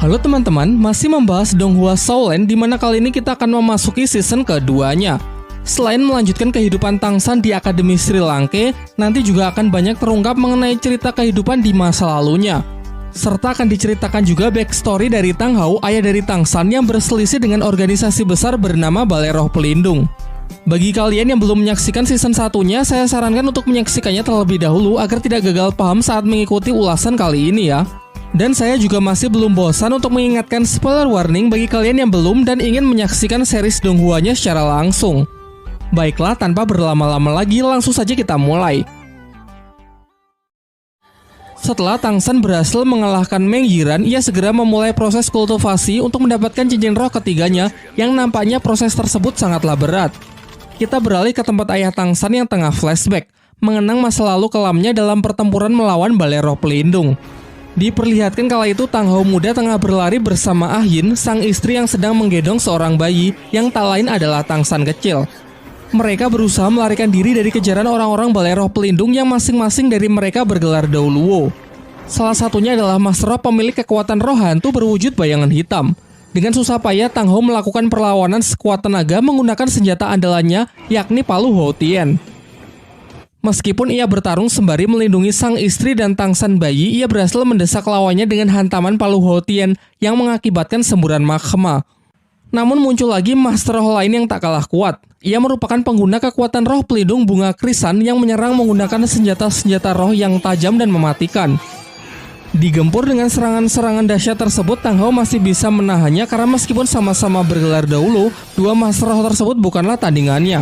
Halo teman-teman, masih membahas Donghua Soulland di mana kali ini kita akan memasuki season keduanya. Selain melanjutkan kehidupan Tangsan di Akademi Sri Lanka, nanti juga akan banyak terungkap mengenai cerita kehidupan di masa lalunya. Serta akan diceritakan juga backstory dari Tang Hao, ayah dari Tangsan yang berselisih dengan organisasi besar bernama Balai Roh Pelindung. Bagi kalian yang belum menyaksikan season satunya, saya sarankan untuk menyaksikannya terlebih dahulu agar tidak gagal paham saat mengikuti ulasan kali ini ya. Dan saya juga masih belum bosan untuk mengingatkan spoiler warning bagi kalian yang belum dan ingin menyaksikan series Donghuanya secara langsung. Baiklah, tanpa berlama-lama lagi, langsung saja kita mulai. Setelah Tangsan berhasil mengalahkan Meng Yiran, ia segera memulai proses kultivasi untuk mendapatkan cincin roh ketiganya yang nampaknya proses tersebut sangatlah berat. Kita beralih ke tempat ayah Tangsan yang tengah flashback, mengenang masa lalu kelamnya dalam pertempuran melawan Balai Roh Pelindung. Diperlihatkan kala itu Tang Hao muda tengah berlari bersama Ah Yin, sang istri yang sedang menggendong seorang bayi yang tak lain adalah Tangsan kecil. Mereka berusaha melarikan diri dari kejaran orang-orang Balai Roh Pelindung yang masing-masing dari mereka bergelar Dao Luo. Salah satunya adalah Master Roh pemilik kekuatan roh hantu berwujud bayangan hitam. Dengan susah payah Tang Hao melakukan perlawanan sekuat tenaga menggunakan senjata andalannya yakni palu Hou Tian. Meskipun ia bertarung sembari melindungi sang istri dan Tangsan bayi, ia berhasil mendesak lawannya dengan hantaman palu Hou Tian yang mengakibatkan semburan magma. Namun muncul lagi Master Roh lain yang tak kalah kuat. Ia merupakan pengguna kekuatan roh pelindung bunga krisan yang menyerang menggunakan senjata-senjata roh yang tajam dan mematikan. Digempur dengan serangan-serangan dahsyat tersebut, Tang Hao masih bisa menahannya karena meskipun sama-sama bergelar Dao Luo, dua Master Roh tersebut bukanlah tandingannya.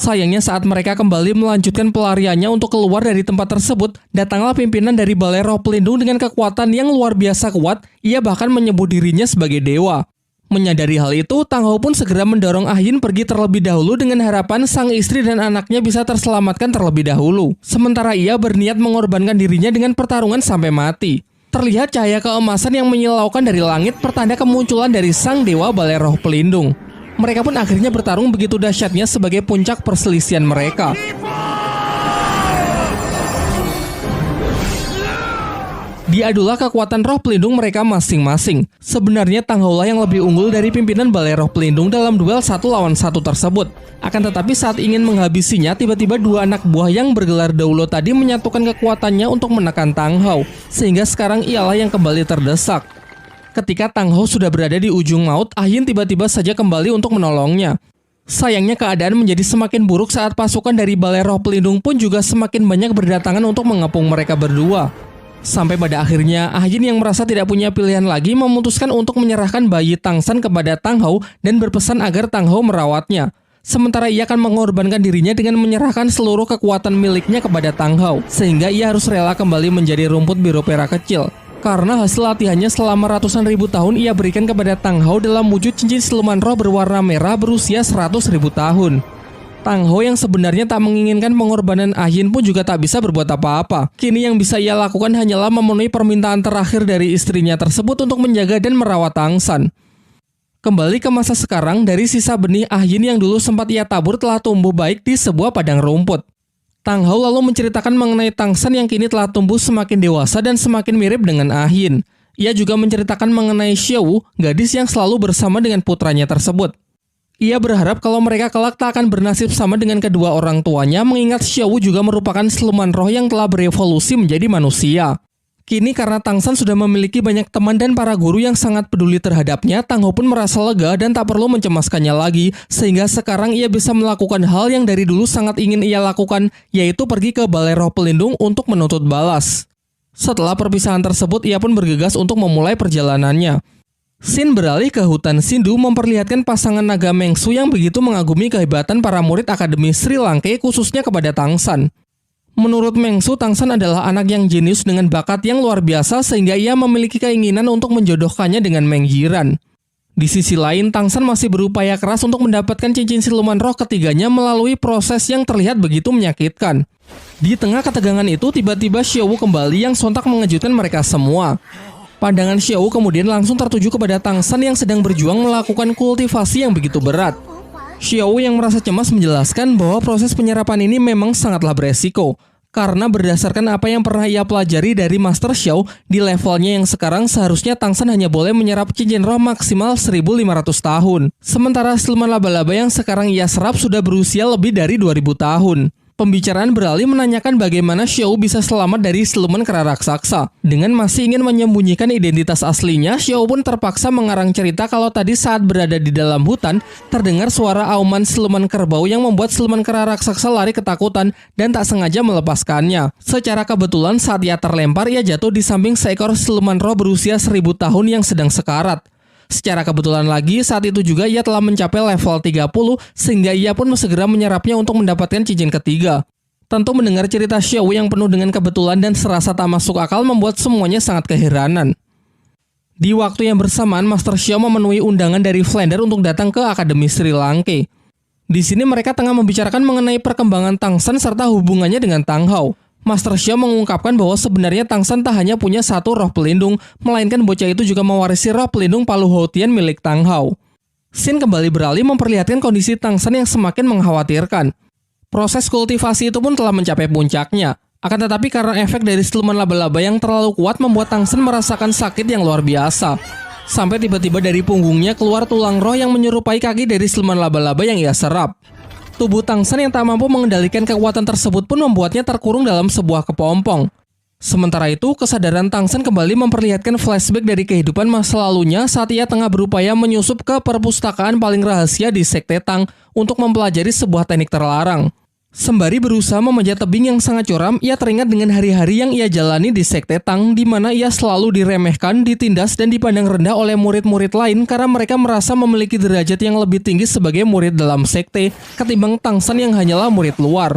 Sayangnya saat mereka kembali melanjutkan pelariannya untuk keluar dari tempat tersebut, datanglah pimpinan dari Balai Roh Pelindung dengan kekuatan yang luar biasa kuat, ia bahkan menyebut dirinya sebagai dewa. Menyadari hal itu, Tang Hao pun segera mendorong Ah Yin pergi terlebih dahulu dengan harapan sang istri dan anaknya bisa terselamatkan terlebih dahulu. Sementara ia berniat mengorbankan dirinya dengan pertarungan sampai mati. Terlihat cahaya keemasan yang menyilaukan dari langit pertanda kemunculan dari sang dewa Balai Roh Pelindung. Mereka pun akhirnya bertarung begitu dahsyatnya sebagai puncak perselisihan mereka. Diadulah kekuatan roh pelindung mereka masing-masing. Sebenarnya Tang Hao lah yang lebih unggul dari pimpinan Balai Roh Pelindung dalam duel 1 lawan 1 tersebut. Akan tetapi saat ingin menghabisinya, tiba-tiba dua anak buah yang bergelar Dao Luo tadi menyatukan kekuatannya untuk menekan Tang Hao, sehingga sekarang ialah yang kembali terdesak. Ketika Tang Hao sudah berada di ujung maut, Ah Yin tiba-tiba saja kembali untuk menolongnya. Sayangnya keadaan menjadi semakin buruk saat pasukan dari Balai Roh Pelindung pun juga semakin banyak berdatangan untuk mengepung mereka berdua. Sampai pada akhirnya, Ah Yin yang merasa tidak punya pilihan lagi memutuskan untuk menyerahkan bayi Tangsan kepada Tang Hao dan berpesan agar Tang Hao merawatnya. Sementara ia akan mengorbankan dirinya dengan menyerahkan seluruh kekuatan miliknya kepada Tang Hao, sehingga ia harus rela kembali menjadi rumput biru perak kecil. Karena hasil latihannya selama ratusan ribu tahun ia berikan kepada Tang Hao dalam wujud cincin siluman roh berwarna merah berusia 100.000 tahun. Tang Hao yang sebenarnya tak menginginkan pengorbanan Ah Yin pun juga tak bisa berbuat apa-apa. Kini yang bisa ia lakukan hanyalah memenuhi permintaan terakhir dari istrinya tersebut untuk menjaga dan merawat Tangsan. Kembali ke masa sekarang, dari sisa benih Ah Yin yang dulu sempat ia tabur telah tumbuh baik di sebuah padang rumput. Tang Hao lalu menceritakan mengenai Tangsan yang kini telah tumbuh semakin dewasa dan semakin mirip dengan Ah Yin. Ia juga menceritakan mengenai Xiao, gadis yang selalu bersama dengan putranya tersebut. Ia berharap kalau mereka kelak tak akan bernasib sama dengan kedua orang tuanya, mengingat Xiao juga merupakan siluman roh yang telah berevolusi menjadi manusia. Kini karena Tangsan sudah memiliki banyak teman dan para guru yang sangat peduli terhadapnya, Tang Hao pun merasa lega dan tak perlu mencemaskannya lagi, sehingga sekarang ia bisa melakukan hal yang dari dulu sangat ingin ia lakukan, yaitu pergi ke Balai Roh Pelindung untuk menuntut balas. Setelah perpisahan tersebut, ia pun bergegas untuk memulai perjalanannya. Scene beralih ke hutan Sindu memperlihatkan pasangan naga Mengsu yang begitu mengagumi kehebatan para murid Akademi Sri Lanka khususnya kepada Tangsan. Menurut Mengsu, Tangsan adalah anak yang jenius dengan bakat yang luar biasa sehingga ia memiliki keinginan untuk menjodohkannya dengan Meng Yiran. Di sisi lain, Tangsan masih berupaya keras untuk mendapatkan cincin siluman roh ketiganya melalui proses yang terlihat begitu menyakitkan. Di tengah ketegangan itu, tiba-tiba Xiao kembali yang sontak mengejutkan mereka semua. Pandangan Xiao kemudian langsung tertuju kepada Tangsan yang sedang berjuang melakukan kultivasi yang begitu berat. Xiao yang merasa cemas menjelaskan bahwa proses penyerapan ini memang sangatlah beresiko. Karena berdasarkan apa yang pernah ia pelajari dari Master Xiao, di levelnya yang sekarang seharusnya Tang San hanya boleh menyerap cincin roh maksimal 1500 tahun. Sementara siluman laba-laba yang sekarang ia serap sudah berusia lebih dari 2000 tahun. Pembicaraan beralih menanyakan bagaimana Xiao bisa selamat dari siluman kera raksasa. Dengan masih ingin menyembunyikan identitas aslinya, Xiao pun terpaksa mengarang cerita kalau tadi saat berada di dalam hutan, terdengar suara auman siluman kerbau yang membuat siluman kera raksasa lari ketakutan dan tak sengaja melepaskannya. Secara kebetulan saat ia terlempar, ia jatuh di samping seekor siluman roh berusia 1000 tahun yang sedang sekarat. Secara kebetulan lagi, saat itu juga ia telah mencapai level 30, sehingga ia pun segera menyerapnya untuk mendapatkan cincin ketiga. Tentu mendengar cerita Xiao yang penuh dengan kebetulan dan serasa tak masuk akal membuat semuanya sangat keheranan. Di waktu yang bersamaan, Master Xiao memenuhi undangan dari Flander untuk datang ke Akademi Sri Lanka. Di sini mereka tengah membicarakan mengenai perkembangan Tang San serta hubungannya dengan Tang Hao. Master Xiao mengungkapkan bahwa sebenarnya Tang San tak hanya punya satu roh pelindung, melainkan bocah itu juga mewarisi roh pelindung Palu Houtian milik Tang Hao. Scene kembali beralih memperlihatkan kondisi Tang San yang semakin mengkhawatirkan. Proses kultivasi itu pun telah mencapai puncaknya. Akan tetapi karena efek dari siluman laba-laba yang terlalu kuat membuat Tang San merasakan sakit yang luar biasa. Sampai tiba-tiba dari punggungnya keluar tulang roh yang menyerupai kaki dari siluman laba-laba yang ia serap. Tubuh Tang San yang tak mampu mengendalikan kekuatan tersebut pun membuatnya terkurung dalam sebuah kepompong. Sementara itu, kesadaran Tang San kembali memperlihatkan flashback dari kehidupan masa lalunya saat ia tengah berupaya menyusup ke perpustakaan paling rahasia di Sekte Tang untuk mempelajari sebuah teknik terlarang. Sembari berusaha memanjat tebing yang sangat curam, ia teringat dengan hari-hari yang ia jalani di Sekte Tang, di mana ia selalu diremehkan, ditindas, dan dipandang rendah oleh murid-murid lain karena mereka merasa memiliki derajat yang lebih tinggi sebagai murid dalam sekte ketimbang Tang San yang hanyalah murid luar.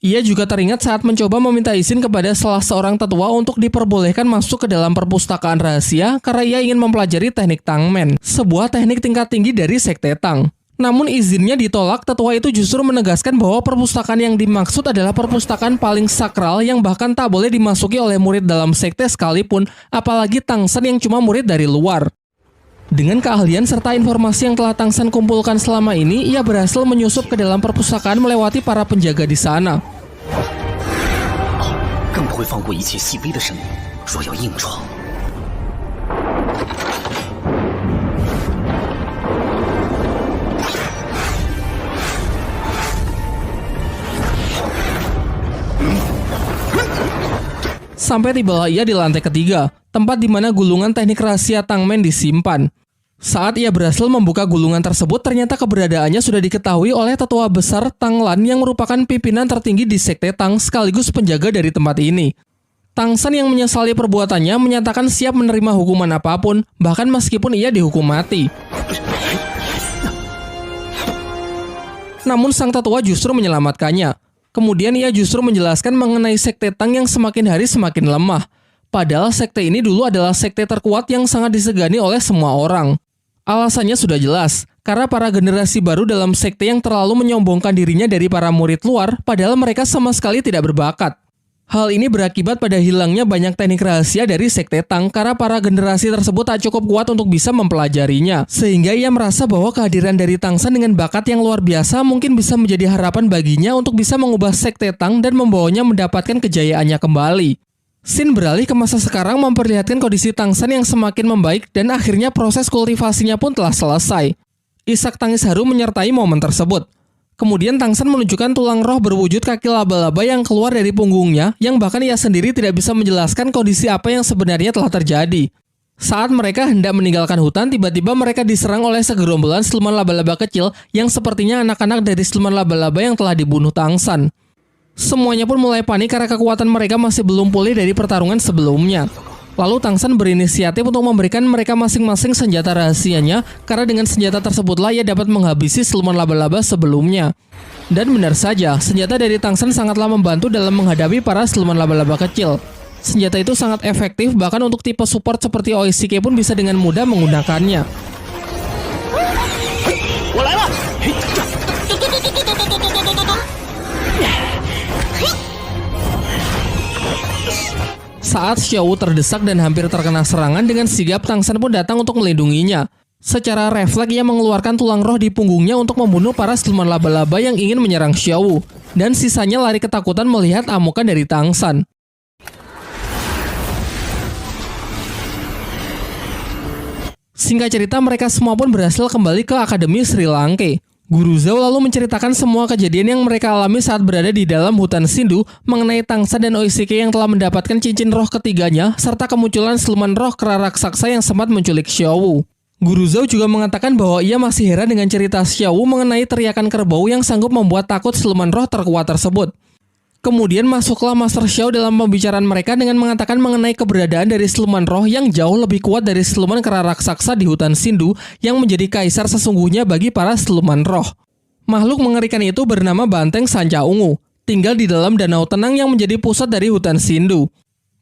Ia juga teringat saat mencoba meminta izin kepada salah seorang tetua untuk diperbolehkan masuk ke dalam perpustakaan rahasia karena ia ingin mempelajari teknik Tangmen, sebuah teknik tingkat tinggi dari Sekte Tang. Namun izinnya ditolak, tetua itu justru menegaskan bahwa perpustakaan yang dimaksud adalah perpustakaan paling sakral yang bahkan tak boleh dimasuki oleh murid dalam sekte sekalipun, apalagi Tang San yang cuma murid dari luar. Dengan keahlian serta informasi yang telah Tang San kumpulkan selama ini, ia berhasil menyusup ke dalam perpustakaan melewati para penjaga di sana. Sampai tibalah ia di lantai ketiga, tempat di mana gulungan teknik rahasia Tangmen disimpan. Saat ia berhasil membuka gulungan tersebut, ternyata keberadaannya sudah diketahui oleh tetua besar Tang Lan yang merupakan pimpinan tertinggi di Sekte Tang sekaligus penjaga dari tempat ini. Tang San yang menyesali perbuatannya menyatakan siap menerima hukuman apapun, bahkan meskipun ia dihukum mati. Namun sang tetua justru menyelamatkannya. Kemudian ia justru menjelaskan mengenai Sekte Tang yang semakin hari semakin lemah. Padahal sekte ini dulu adalah sekte terkuat yang sangat disegani oleh semua orang. Alasannya sudah jelas, karena para generasi baru dalam sekte yang terlalu menyombongkan dirinya dari para murid luar, padahal mereka sama sekali tidak berbakat. Hal ini berakibat pada hilangnya banyak teknik rahasia dari Sekte Tang karena para generasi tersebut tak cukup kuat untuk bisa mempelajarinya. Sehingga ia merasa bahwa kehadiran dari Tang San dengan bakat yang luar biasa mungkin bisa menjadi harapan baginya untuk bisa mengubah Sekte Tang dan membawanya mendapatkan kejayaannya kembali. Scene beralih ke masa sekarang memperlihatkan kondisi Tang San yang semakin membaik dan akhirnya proses kultivasinya pun telah selesai. Isak tangis haru menyertai momen tersebut. Kemudian Tang San menunjukkan tulang roh berwujud kaki laba-laba yang keluar dari punggungnya, yang bahkan ia sendiri tidak bisa menjelaskan kondisi apa yang sebenarnya telah terjadi. Saat mereka hendak meninggalkan hutan, tiba-tiba mereka diserang oleh segerombolan siluman laba-laba kecil yang sepertinya anak-anak dari siluman laba-laba yang telah dibunuh Tang San. Semuanya pun mulai panik karena kekuatan mereka masih belum pulih dari pertarungan sebelumnya. Lalu Tang San berinisiatif untuk memberikan mereka masing-masing senjata rahasianya karena dengan senjata tersebutlah ia dapat menghabisi siluman laba-laba sebelumnya. Dan benar saja, senjata dari Tang San sangatlah membantu dalam menghadapi para siluman laba-laba kecil. Senjata itu sangat efektif, bahkan untuk tipe support seperti Oishike pun bisa dengan mudah menggunakannya. Saat Xiao terdesak dan hampir terkena serangan, dengan sigap Tang San pun datang untuk melindunginya. Secara refleks ia mengeluarkan tulang roh di punggungnya untuk membunuh para siluman laba-laba yang ingin menyerang Xiao, dan sisanya lari ketakutan melihat amukan dari Tang San. Singkat cerita, mereka semua pun berhasil kembali ke Akademi Sri Lanka. Guru Zhao lalu menceritakan semua kejadian yang mereka alami saat berada di dalam hutan Sindhu mengenai Tang San dan Oishike yang telah mendapatkan cincin roh ketiganya, serta kemunculan siluman roh kera raksasa yang sempat menculik Xiao. Guru Zhao juga mengatakan bahwa ia masih heran dengan cerita Xiao mengenai teriakan kerbau yang sanggup membuat takut siluman roh terkuat tersebut. Kemudian masuklah Master Xiao dalam pembicaraan mereka dengan mengatakan mengenai keberadaan dari siluman roh yang jauh lebih kuat dari siluman kera raksasa di hutan Sindhu yang menjadi kaisar sesungguhnya bagi para siluman roh. Makhluk mengerikan itu bernama Banteng Sanca Ungu, tinggal di dalam danau tenang yang menjadi pusat dari hutan Sindhu.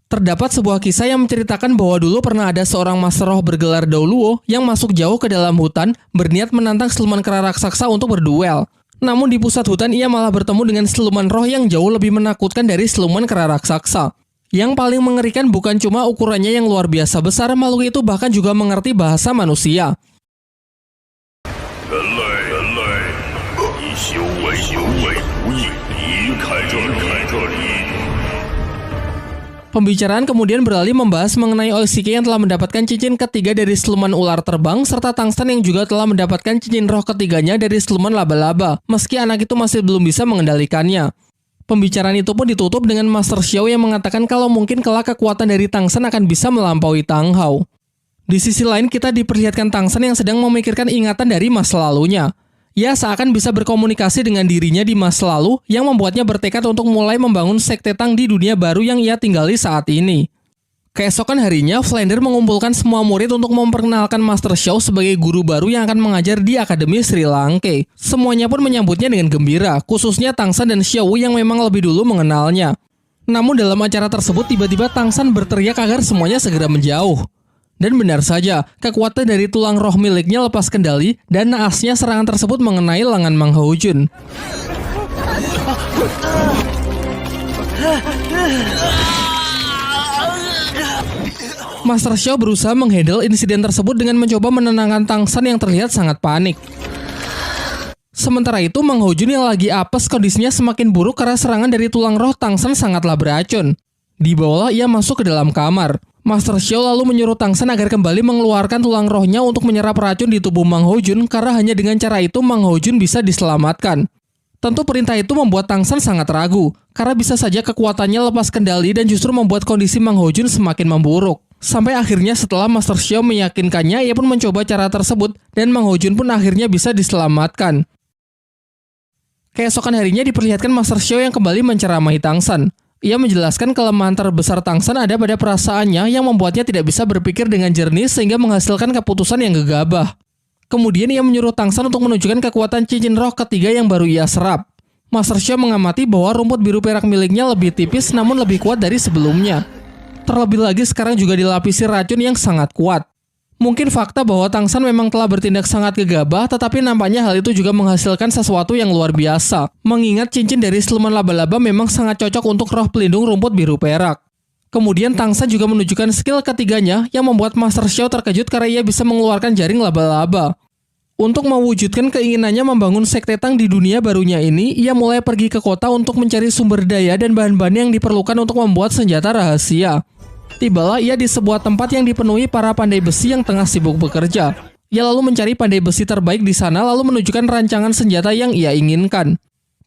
Terdapat sebuah kisah yang menceritakan bahwa dulu pernah ada seorang master roh bergelar Dauluo yang masuk jauh ke dalam hutan berniat menantang siluman kera raksasa untuk berduel. Namun di pusat hutan ia malah bertemu dengan siluman roh yang jauh lebih menakutkan dari siluman kera raksasa. Yang paling mengerikan bukan cuma ukurannya yang luar biasa besar, makhluk itu bahkan juga mengerti bahasa manusia. Pembicaraan kemudian beralih membahas mengenai Oishike yang telah mendapatkan cincin ketiga dari siluman ular terbang, serta Tang San yang juga telah mendapatkan cincin roh ketiganya dari siluman laba-laba, meski anak itu masih belum bisa mengendalikannya. Pembicaraan itu pun ditutup dengan Master Xiao yang mengatakan kalau mungkin kelak kekuatan dari Tang San akan bisa melampaui Tang Hao. Di sisi lain kita diperlihatkan Tang San yang sedang memikirkan ingatan dari masa lalunya. Ia seakan bisa berkomunikasi dengan dirinya di masa lalu yang membuatnya bertekad untuk mulai membangun sekte Tang di dunia baru yang ia tinggali saat ini. Keesokan harinya, Flander mengumpulkan semua murid untuk memperkenalkan Master Xiao sebagai guru baru yang akan mengajar di Akademi Sri Lanka. Semuanya pun menyambutnya dengan gembira, khususnya Tang San dan Xiao yang memang lebih dulu mengenalnya. Namun dalam acara tersebut tiba-tiba Tang San berteriak agar semuanya segera menjauh. Dan benar saja, kekuatan dari tulang roh miliknya lepas kendali dan naasnya serangan tersebut mengenai lengan Mang Haojun. Master Xiao berusaha menghandle insiden tersebut dengan mencoba menenangkan Tang San yang terlihat sangat panik. Sementara itu, Mang Haojun yang lagi apes kondisinya semakin buruk karena serangan dari tulang roh Tang San sangatlah beracun. Dibawalah ia masuk ke dalam kamar. Master Xiao lalu menyuruh Tang San agar kembali mengeluarkan tulang rohnya untuk menyerap racun di tubuh Mang Haojun karena hanya dengan cara itu Mang Haojun bisa diselamatkan. Tentu perintah itu membuat Tang San sangat ragu, karena bisa saja kekuatannya lepas kendali dan justru membuat kondisi Mang Haojun semakin memburuk. Sampai akhirnya setelah Master Xiao meyakinkannya, ia pun mencoba cara tersebut dan Mang Haojun pun akhirnya bisa diselamatkan. Keesokan harinya diperlihatkan Master Xiao yang kembali menceramahi Tang San. Ia menjelaskan kelemahan terbesar Tang San ada pada perasaannya yang membuatnya tidak bisa berpikir dengan jernih sehingga menghasilkan keputusan yang gegabah. Kemudian ia menyuruh Tang San untuk menunjukkan kekuatan cincin roh ketiga yang baru ia serap. Master Xiao mengamati bahwa rumput biru perak miliknya lebih tipis namun lebih kuat dari sebelumnya. Terlebih lagi sekarang juga dilapisi racun yang sangat kuat. Mungkin fakta bahwa Tang San memang telah bertindak sangat gegabah, tetapi nampaknya hal itu juga menghasilkan sesuatu yang luar biasa. Mengingat cincin dari siluman laba-laba memang sangat cocok untuk roh pelindung rumput biru perak. Kemudian Tang San juga menunjukkan skill ketiganya yang membuat Master Xiao terkejut karena ia bisa mengeluarkan jaring laba-laba. Untuk mewujudkan keinginannya membangun sekte Tang di dunia barunya ini, ia mulai pergi ke kota untuk mencari sumber daya dan bahan-bahan yang diperlukan untuk membuat senjata rahasia. Tibalah ia di sebuah tempat yang dipenuhi para pandai besi yang tengah sibuk bekerja. Ia lalu mencari pandai besi terbaik di sana lalu menunjukkan rancangan senjata yang ia inginkan.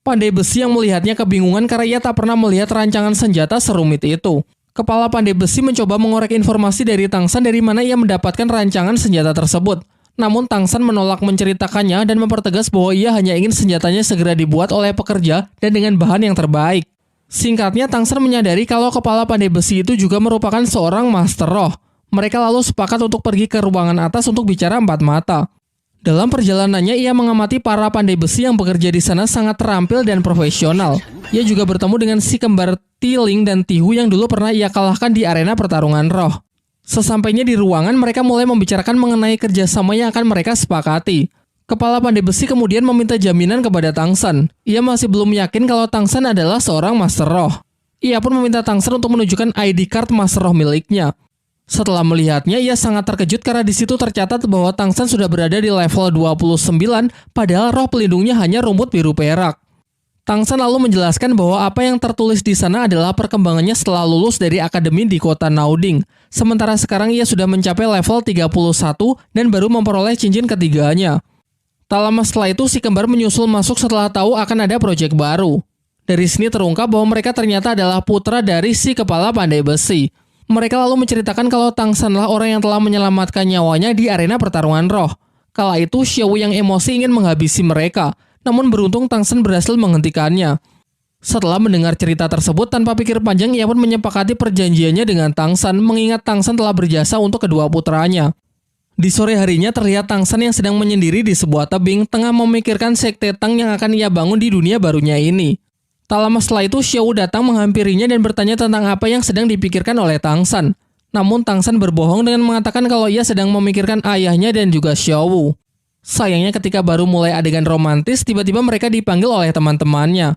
Pandai besi yang melihatnya kebingungan karena ia tak pernah melihat rancangan senjata serumit itu. Kepala pandai besi mencoba mengorek informasi dari Tang San dari mana ia mendapatkan rancangan senjata tersebut. Namun Tang San menolak menceritakannya dan mempertegas bahwa ia hanya ingin senjatanya segera dibuat oleh pekerja dan dengan bahan yang terbaik. Singkatnya, Tang San menyadari kalau kepala pandai besi itu juga merupakan seorang master roh. Mereka lalu sepakat untuk pergi ke ruangan atas untuk bicara empat mata. Dalam perjalanannya, ia mengamati para pandai besi yang bekerja di sana sangat terampil dan profesional. Ia juga bertemu dengan si kembar Tiling dan Tihu yang dulu pernah ia kalahkan di arena pertarungan roh. Sesampainya di ruangan, mereka mulai membicarakan mengenai kerjasama yang akan mereka sepakati. Kepala pandai besi kemudian meminta jaminan kepada Tang San. Ia masih belum yakin kalau Tang San adalah seorang master roh. Ia pun meminta Tang San untuk menunjukkan ID card master roh miliknya. Setelah melihatnya, ia sangat terkejut karena di situ tercatat bahwa Tang San sudah berada di level 29, padahal roh pelindungnya hanya rumput biru perak. Tang San lalu menjelaskan bahwa apa yang tertulis di sana adalah perkembangannya setelah lulus dari akademi di kota Naoding. Sementara sekarang ia sudah mencapai level 31 dan baru memperoleh cincin ketiganya. Tak lama setelah itu, si kembar menyusul masuk setelah tahu akan ada proyek baru. Dari sini terungkap bahwa mereka ternyata adalah putra dari si kepala pandai besi. Mereka lalu menceritakan kalau Tang Sanlah orang yang telah menyelamatkan nyawanya di arena pertarungan roh. Kala itu, Xiaowu yang emosi ingin menghabisi mereka, namun beruntung Tang San berhasil menghentikannya. Setelah mendengar cerita tersebut, tanpa pikir panjang ia pun menyepakati perjanjiannya dengan Tang San, mengingat Tang San telah berjasa untuk kedua putranya. Di sore harinya terlihat Tang San yang sedang menyendiri di sebuah tebing, tengah memikirkan sekte Tang yang akan ia bangun di dunia barunya ini. Tak lama setelah itu, Xiaowu datang menghampirinya dan bertanya tentang apa yang sedang dipikirkan oleh Tang San. Namun Tang San berbohong dengan mengatakan kalau ia sedang memikirkan ayahnya dan juga Xiaowu. Sayangnya ketika baru mulai adegan romantis, tiba-tiba mereka dipanggil oleh teman-temannya.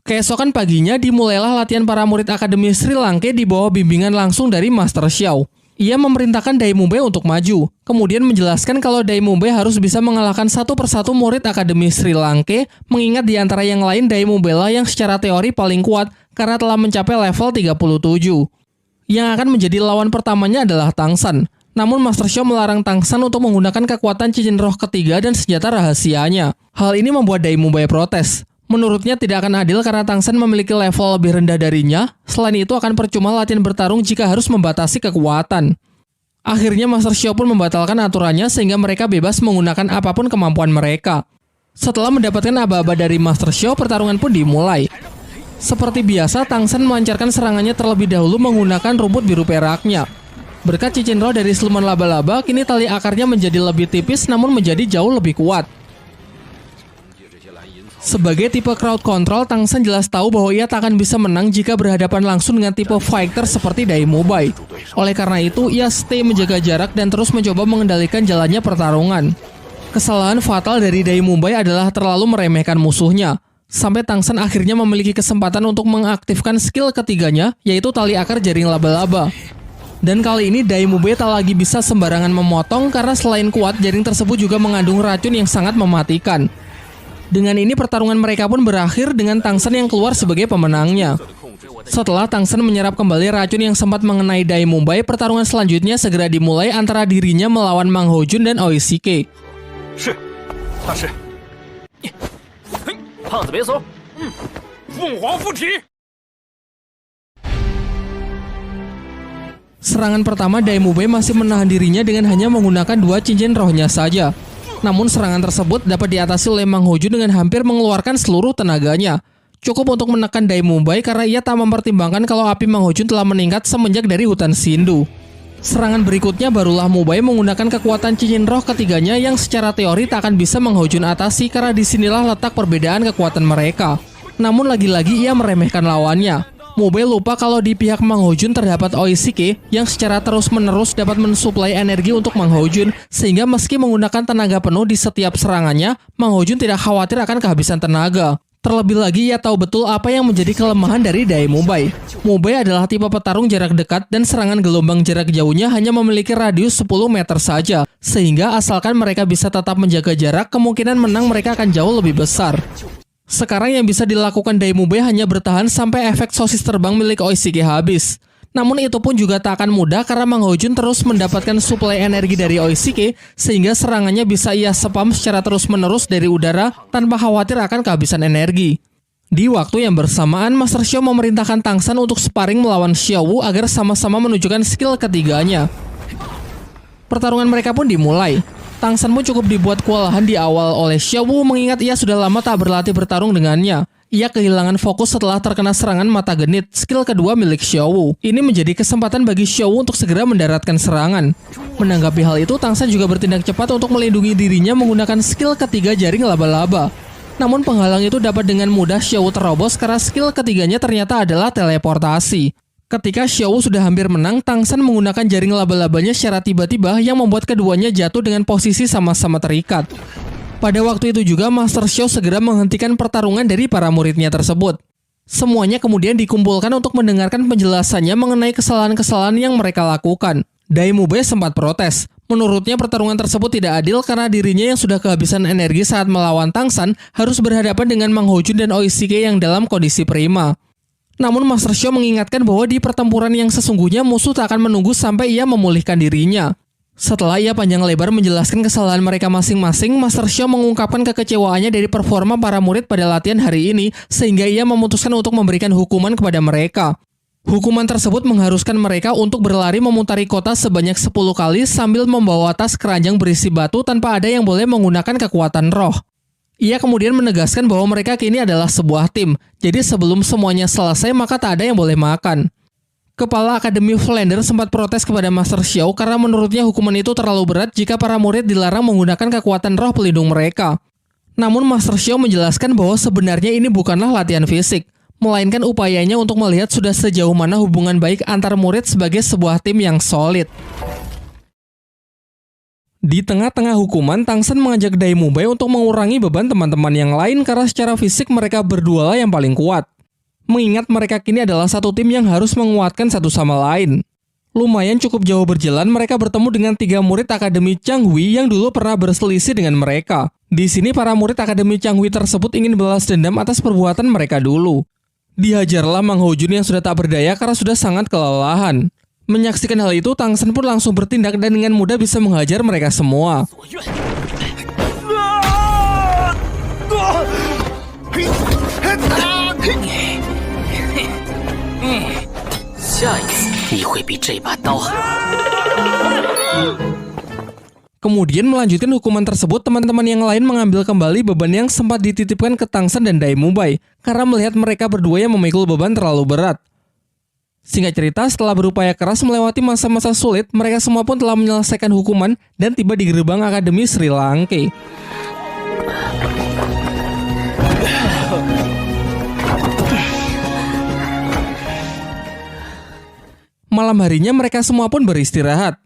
Keesokan paginya dimulailah latihan para murid Akademi Sri Lanka di bawah bimbingan langsung dari Master Xiao. Ia memerintahkan Dai Mumbai untuk maju, kemudian menjelaskan kalau Dai Mumbai harus bisa mengalahkan satu persatu murid Akademi Sri Lanka, mengingat di antara yang lain Dai Mumbai lah yang secara teori paling kuat karena telah mencapai level 37. Yang akan menjadi lawan pertamanya adalah Tang San. Namun Master Xiao melarang Tang San untuk menggunakan kekuatan cincin roh ketiga dan senjata rahasianya. Hal ini membuat Dai Mumbai protes. Menurutnya tidak akan adil karena Tang San memiliki level lebih rendah darinya. Selain itu akan percuma latihan bertarung jika harus membatasi kekuatan. Akhirnya Master Xiao pun membatalkan aturannya sehingga mereka bebas menggunakan apapun kemampuan mereka. Setelah mendapatkan aba-aba dari Master Xiao, pertarungan pun dimulai. Seperti biasa, Tang San melancarkan serangannya terlebih dahulu menggunakan rumput biru peraknya. Berkat cincin roh dari siluman laba-laba, kini tali akarnya menjadi lebih tipis namun menjadi jauh lebih kuat. Sebagai tipe crowd control, Tang San jelas tahu bahwa ia tak akan bisa menang jika berhadapan langsung dengan tipe fighter seperti Dai Mumbai. Oleh karena itu, ia stay menjaga jarak dan terus mencoba mengendalikan jalannya pertarungan. Kesalahan fatal dari Dai Mumbai adalah terlalu meremehkan musuhnya. Sampai Tang San akhirnya memiliki kesempatan untuk mengaktifkan skill ketiganya, yaitu tali akar jaring laba-laba. Dan kali ini Dai Mumbai tak lagi bisa sembarangan memotong karena selain kuat, jaring tersebut juga mengandung racun yang sangat mematikan. Dengan ini pertarungan mereka pun berakhir dengan Tang San yang keluar sebagai pemenangnya. Setelah Tang San menyerap kembali racun yang sempat mengenai Dai Mumbai, pertarungan selanjutnya segera dimulai antara dirinya melawan Mang Hojun dan Oishike. Serangan pertama, Dai Mumbai masih menahan dirinya dengan hanya menggunakan 2 cincin rohnya saja. Namun serangan tersebut dapat diatasi oleh Mang Hojun dengan hampir mengeluarkan seluruh tenaganya. Cukup untuk menekan Dai Mumbai karena ia tak mempertimbangkan kalau api Mang Hojun telah meningkat semenjak dari hutan Sindu. Serangan berikutnya barulah Mumbai menggunakan kekuatan cincin roh ketiganya yang secara teori tak akan bisa Mang Hojun atasi karena disinilah letak perbedaan kekuatan mereka. Namun lagi-lagi ia meremehkan lawannya. Mumbai lupa kalau di pihak Mang Hojun terdapat Oishike yang secara terus-menerus dapat mensuplai energi untuk Mang Hojun, sehingga meski menggunakan tenaga penuh di setiap serangannya, Mang Hojun tidak khawatir akan kehabisan tenaga. Terlebih lagi ia tahu betul apa yang menjadi kelemahan dari Dai Mumbai. Mumbai adalah tipe petarung jarak dekat dan serangan gelombang jarak jauhnya hanya memiliki radius 10 meter saja, sehingga asalkan mereka bisa tetap menjaga jarak, kemungkinan menang mereka akan jauh lebih besar. Sekarang yang bisa dilakukan Dai Mumbai hanya bertahan sampai efek sosis terbang milik Oishike habis. Namun itu pun juga tak akan mudah karena Mang Hojun terus mendapatkan suplai energi dari Oishike sehingga serangannya bisa ia spam secara terus-menerus dari udara tanpa khawatir akan kehabisan energi. Di waktu yang bersamaan, Master Xiao memerintahkan Tang San untuk sparring melawan Xiaowu agar sama-sama menunjukkan skill ketiganya. Pertarungan mereka pun dimulai. Tang San pun cukup dibuat kewalahan di awal oleh Xiaowu mengingat ia sudah lama tak berlatih bertarung dengannya. Ia kehilangan fokus setelah terkena serangan mata genit, skill kedua milik Xiaowu. Ini menjadi kesempatan bagi Xiaowu untuk segera mendaratkan serangan. Menanggapi hal itu, Tang San juga bertindak cepat untuk melindungi dirinya menggunakan skill ketiga jaring laba-laba. Namun penghalang itu dapat dengan mudah Xiaowu terobos karena skill ketiganya ternyata adalah teleportasi. Ketika Xiaowu sudah hampir menang, Tang San menggunakan jaring laba-labanya secara tiba-tiba yang membuat keduanya jatuh dengan posisi sama-sama terikat. Pada waktu itu juga Master Xiao segera menghentikan pertarungan dari para muridnya tersebut. Semuanya kemudian dikumpulkan untuk mendengarkan penjelasannya mengenai kesalahan-kesalahan yang mereka lakukan. Dai Mubei sempat protes. Menurutnya pertarungan tersebut tidak adil karena dirinya yang sudah kehabisan energi saat melawan Tang San harus berhadapan dengan Mang Hojun dan Oishike yang dalam kondisi prima. Namun Master Xiao mengingatkan bahwa di pertempuran yang sesungguhnya musuh tak akan menunggu sampai ia memulihkan dirinya. Setelah ia panjang lebar menjelaskan kesalahan mereka masing-masing, Master Xiao mengungkapkan kekecewaannya dari performa para murid pada latihan hari ini sehingga ia memutuskan untuk memberikan hukuman kepada mereka. Hukuman tersebut mengharuskan mereka untuk berlari memutari kota sebanyak 10 kali sambil membawa tas keranjang berisi batu tanpa ada yang boleh menggunakan kekuatan roh. Ia kemudian menegaskan bahwa mereka kini adalah sebuah tim, jadi sebelum semuanya selesai maka tak ada yang boleh makan. Kepala Akademi Flander sempat protes kepada Master Xiao karena menurutnya hukuman itu terlalu berat jika para murid dilarang menggunakan kekuatan roh pelindung mereka. Namun Master Xiao menjelaskan bahwa sebenarnya ini bukanlah latihan fisik, melainkan upayanya untuk melihat sudah sejauh mana hubungan baik antar murid sebagai sebuah tim yang solid. Di tengah-tengah hukuman, Tang San mengajak Dai Mubei untuk mengurangi beban teman-teman yang lain karena secara fisik mereka berdua lah yang paling kuat. Mengingat mereka kini adalah satu tim yang harus menguatkan satu sama lain. Lumayan cukup jauh berjalan, mereka bertemu dengan 3 murid Akademi Changhui yang dulu pernah berselisih dengan mereka. Di sini para murid Akademi Changhui tersebut ingin balas dendam atas perbuatan mereka dulu. Dihajarlah Mang Hojun yang sudah tak berdaya karena sudah sangat kelelahan. Menyaksikan hal itu, Tang San pun langsung bertindak dan dengan mudah bisa menghajar mereka semua. Kemudian melanjutkan hukuman tersebut, teman-teman yang lain mengambil kembali beban yang sempat dititipkan ke Tang San dan Dai Mubei karena melihat mereka berdua yang memikul beban terlalu berat. Singkat cerita, setelah berupaya keras melewati masa-masa sulit, mereka semua pun telah menyelesaikan hukuman dan tiba di gerbang Akademi Sri Lanka. Malam harinya mereka semua pun beristirahat.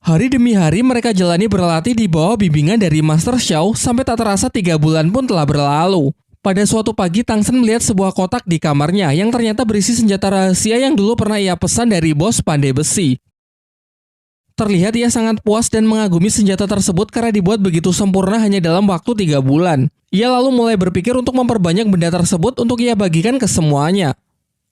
Hari demi hari mereka jalani berlatih di bawah bimbingan dari Master Xiao sampai tak terasa 3 bulan pun telah berlalu. Pada suatu pagi, Tang San melihat sebuah kotak di kamarnya yang ternyata berisi senjata rahasia yang dulu pernah ia pesan dari bos pandai besi. Terlihat ia sangat puas dan mengagumi senjata tersebut karena dibuat begitu sempurna hanya dalam waktu 3 bulan. Ia lalu mulai berpikir untuk memperbanyak benda tersebut untuk ia bagikan ke semuanya.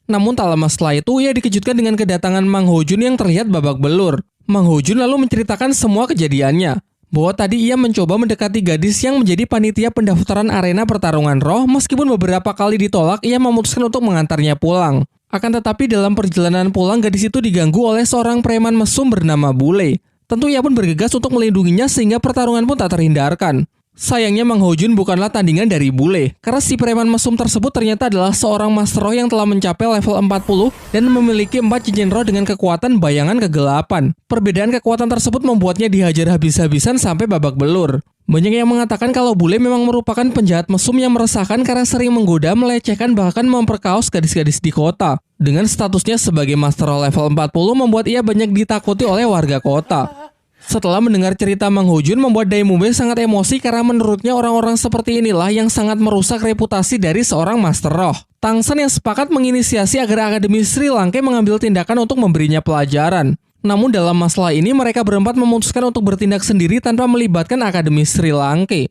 Namun tak lama setelah itu, ia dikejutkan dengan kedatangan Mang Hojun yang terlihat babak belur. Mang Hojun lalu menceritakan semua kejadiannya. Bahwa tadi ia mencoba mendekati gadis yang menjadi panitia pendaftaran arena pertarungan roh, meskipun beberapa kali ditolak, ia memutuskan untuk mengantarnya pulang. Akan tetapi dalam perjalanan pulang, gadis itu diganggu oleh seorang preman mesum bernama Bule. Tentu ia pun bergegas untuk melindunginya sehingga pertarungan pun tak terhindarkan. Sayangnya Mang Hojun bukanlah tandingan dari Bule, karena si preman mesum tersebut ternyata adalah seorang master roh yang telah mencapai level 40 dan memiliki 4 cincin roh dengan kekuatan bayangan kegelapan. Perbedaan kekuatan tersebut membuatnya dihajar habis-habisan sampai babak belur. Banyak yang mengatakan kalau Bule memang merupakan penjahat mesum yang meresahkan karena sering menggoda, melecehkan, bahkan memperkaos gadis-gadis di kota. Dengan statusnya sebagai master roh level 40 membuat ia banyak ditakuti oleh warga kota. Setelah mendengar cerita Mang Hojun membuat Dai Mubei sangat emosi karena menurutnya orang-orang seperti inilah yang sangat merusak reputasi dari seorang master roh. Tang San yang sepakat menginisiasi agar Akademi Sri Lanka mengambil tindakan untuk memberinya pelajaran. Namun dalam masalah ini mereka berempat memutuskan untuk bertindak sendiri tanpa melibatkan Akademi Sri Lanka.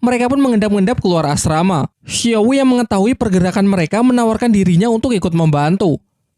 Mereka pun mengendap-endap keluar asrama. Xiao yang mengetahui pergerakan mereka menawarkan dirinya untuk ikut membantu.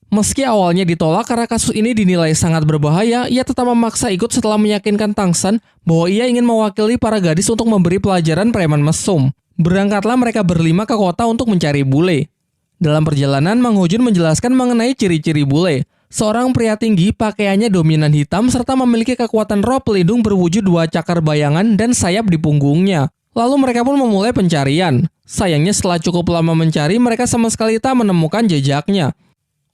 Meski awalnya ditolak karena kasus ini dinilai sangat berbahaya, ia tetap memaksa ikut setelah meyakinkan Tang San bahwa ia ingin mewakili para gadis untuk memberi pelajaran preman mesum. Berangkatlah mereka berlima ke kota untuk mencari Bule. Dalam perjalanan, Mang Hojun menjelaskan mengenai ciri-ciri Bule. Seorang pria tinggi, pakaiannya dominan hitam, serta memiliki kekuatan roh pelindung berwujud 2 cakar bayangan dan sayap di punggungnya. Lalu mereka pun memulai pencarian. Sayangnya setelah cukup lama mencari, mereka sama sekali tak menemukan jejaknya.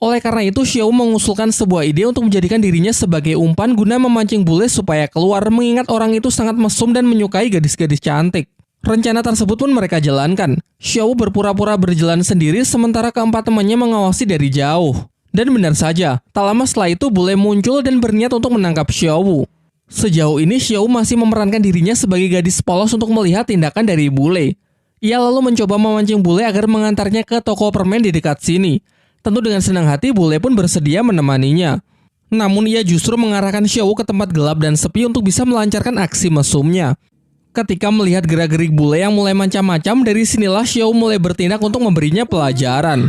Oleh karena itu, Xiao mengusulkan sebuah ide untuk menjadikan dirinya sebagai umpan guna memancing Bule supaya keluar, mengingat orang itu sangat mesum dan menyukai gadis-gadis cantik. Rencana tersebut pun mereka jalankan. Xiao berpura-pura berjalan sendiri sementara keempat temannya mengawasi dari jauh. Dan benar saja, tak lama setelah itu Bule muncul dan berniat untuk menangkap Xiao. Sejauh ini Xiao masih memerankan dirinya sebagai gadis polos untuk melihat tindakan dari Bule. Ia lalu mencoba memancing Bule agar mengantarnya ke toko permen di dekat sini. Tentu dengan senang hati Bule pun bersedia menemaninya. Namun ia justru mengarahkan Xiao ke tempat gelap dan sepi untuk bisa melancarkan aksi mesumnya. Ketika melihat gerak-gerik bule yang mulai macam-macam, dari sinilah Xiao mulai bertindak untuk memberinya pelajaran.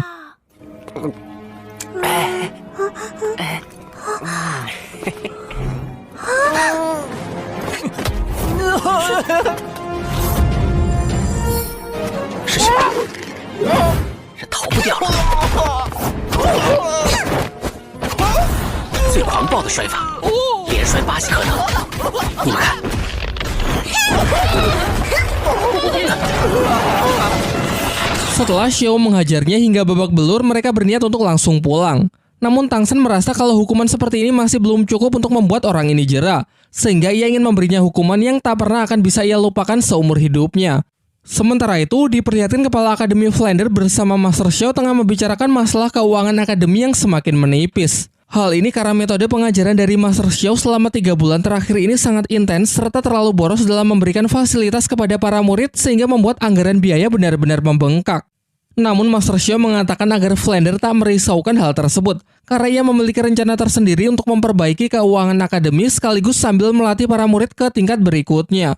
Setelah Xiao menghajarnya hingga babak belur, mereka berniat untuk langsung pulang. Namun Tang Shen merasa kalau hukuman seperti ini masih belum cukup untuk membuat orang ini jera, sehingga ia ingin memberinya hukuman yang tak pernah akan bisa ia lupakan seumur hidupnya. Sementara itu, diperlihatkan Kepala Akademi Flander bersama Master Xiao tengah membicarakan masalah keuangan akademi yang semakin menipis. Hal ini karena metode pengajaran dari Master Xiao selama 3 bulan terakhir ini sangat intens serta terlalu boros dalam memberikan fasilitas kepada para murid sehingga membuat anggaran biaya benar-benar membengkak. Namun Master Xiao mengatakan agar Flander tak merisaukan hal tersebut karena ia memiliki rencana tersendiri untuk memperbaiki keuangan akademi sekaligus sambil melatih para murid ke tingkat berikutnya.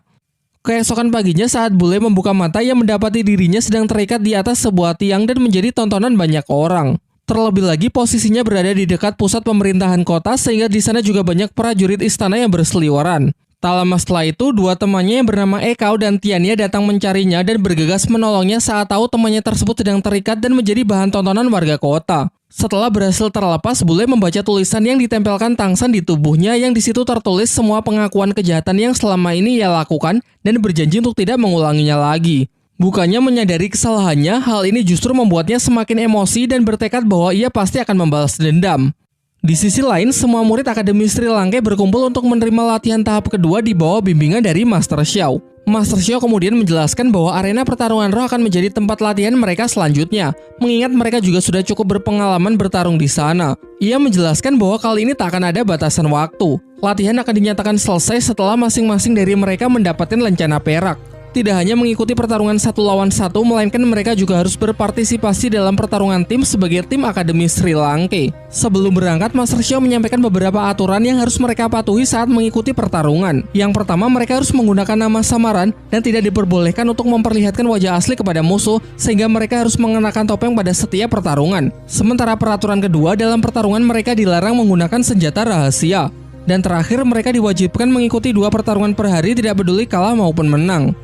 Keesokan paginya saat bule membuka mata, ia mendapati dirinya sedang terikat di atas sebuah tiang dan menjadi tontonan banyak orang. Terlebih lagi posisinya berada di dekat pusat pemerintahan kota sehingga di sana juga banyak prajurit istana yang berseliweran. Tak lama setelah itu, dua temannya yang bernama Ekao dan Tiania datang mencarinya dan bergegas menolongnya saat tahu temannya tersebut sedang terikat dan menjadi bahan tontonan warga kota. Setelah berhasil terlepas, bule membaca tulisan yang ditempelkan Tang Shen di tubuhnya yang di situ tertulis semua pengakuan kejahatan yang selama ini ia lakukan dan berjanji untuk tidak mengulanginya lagi. Bukannya menyadari kesalahannya, hal ini justru membuatnya semakin emosi dan bertekad bahwa ia pasti akan membalas dendam. Di sisi lain, semua murid Akademi Sri Lanka berkumpul untuk menerima latihan tahap kedua di bawah bimbingan dari Master Xiao. Master Xiao kemudian menjelaskan bahwa arena pertarungan roh akan menjadi tempat latihan mereka selanjutnya, mengingat mereka juga sudah cukup berpengalaman bertarung di sana. Ia menjelaskan bahwa kali ini tak akan ada batasan waktu. Latihan akan dinyatakan selesai setelah masing-masing dari mereka mendapatkan lencana perak. Tidak hanya mengikuti pertarungan 1 lawan 1, melainkan mereka juga harus berpartisipasi dalam pertarungan tim sebagai tim Akademi Sri Lanka. Sebelum berangkat, Master Xiao menyampaikan beberapa aturan yang harus mereka patuhi saat mengikuti pertarungan. Yang pertama, mereka harus menggunakan nama samaran dan tidak diperbolehkan untuk memperlihatkan wajah asli kepada musuh, sehingga mereka harus mengenakan topeng pada setiap pertarungan. Sementara peraturan kedua, dalam pertarungan mereka dilarang menggunakan senjata rahasia. Dan terakhir, mereka diwajibkan mengikuti 2 pertarungan per hari tidak peduli kalah maupun menang.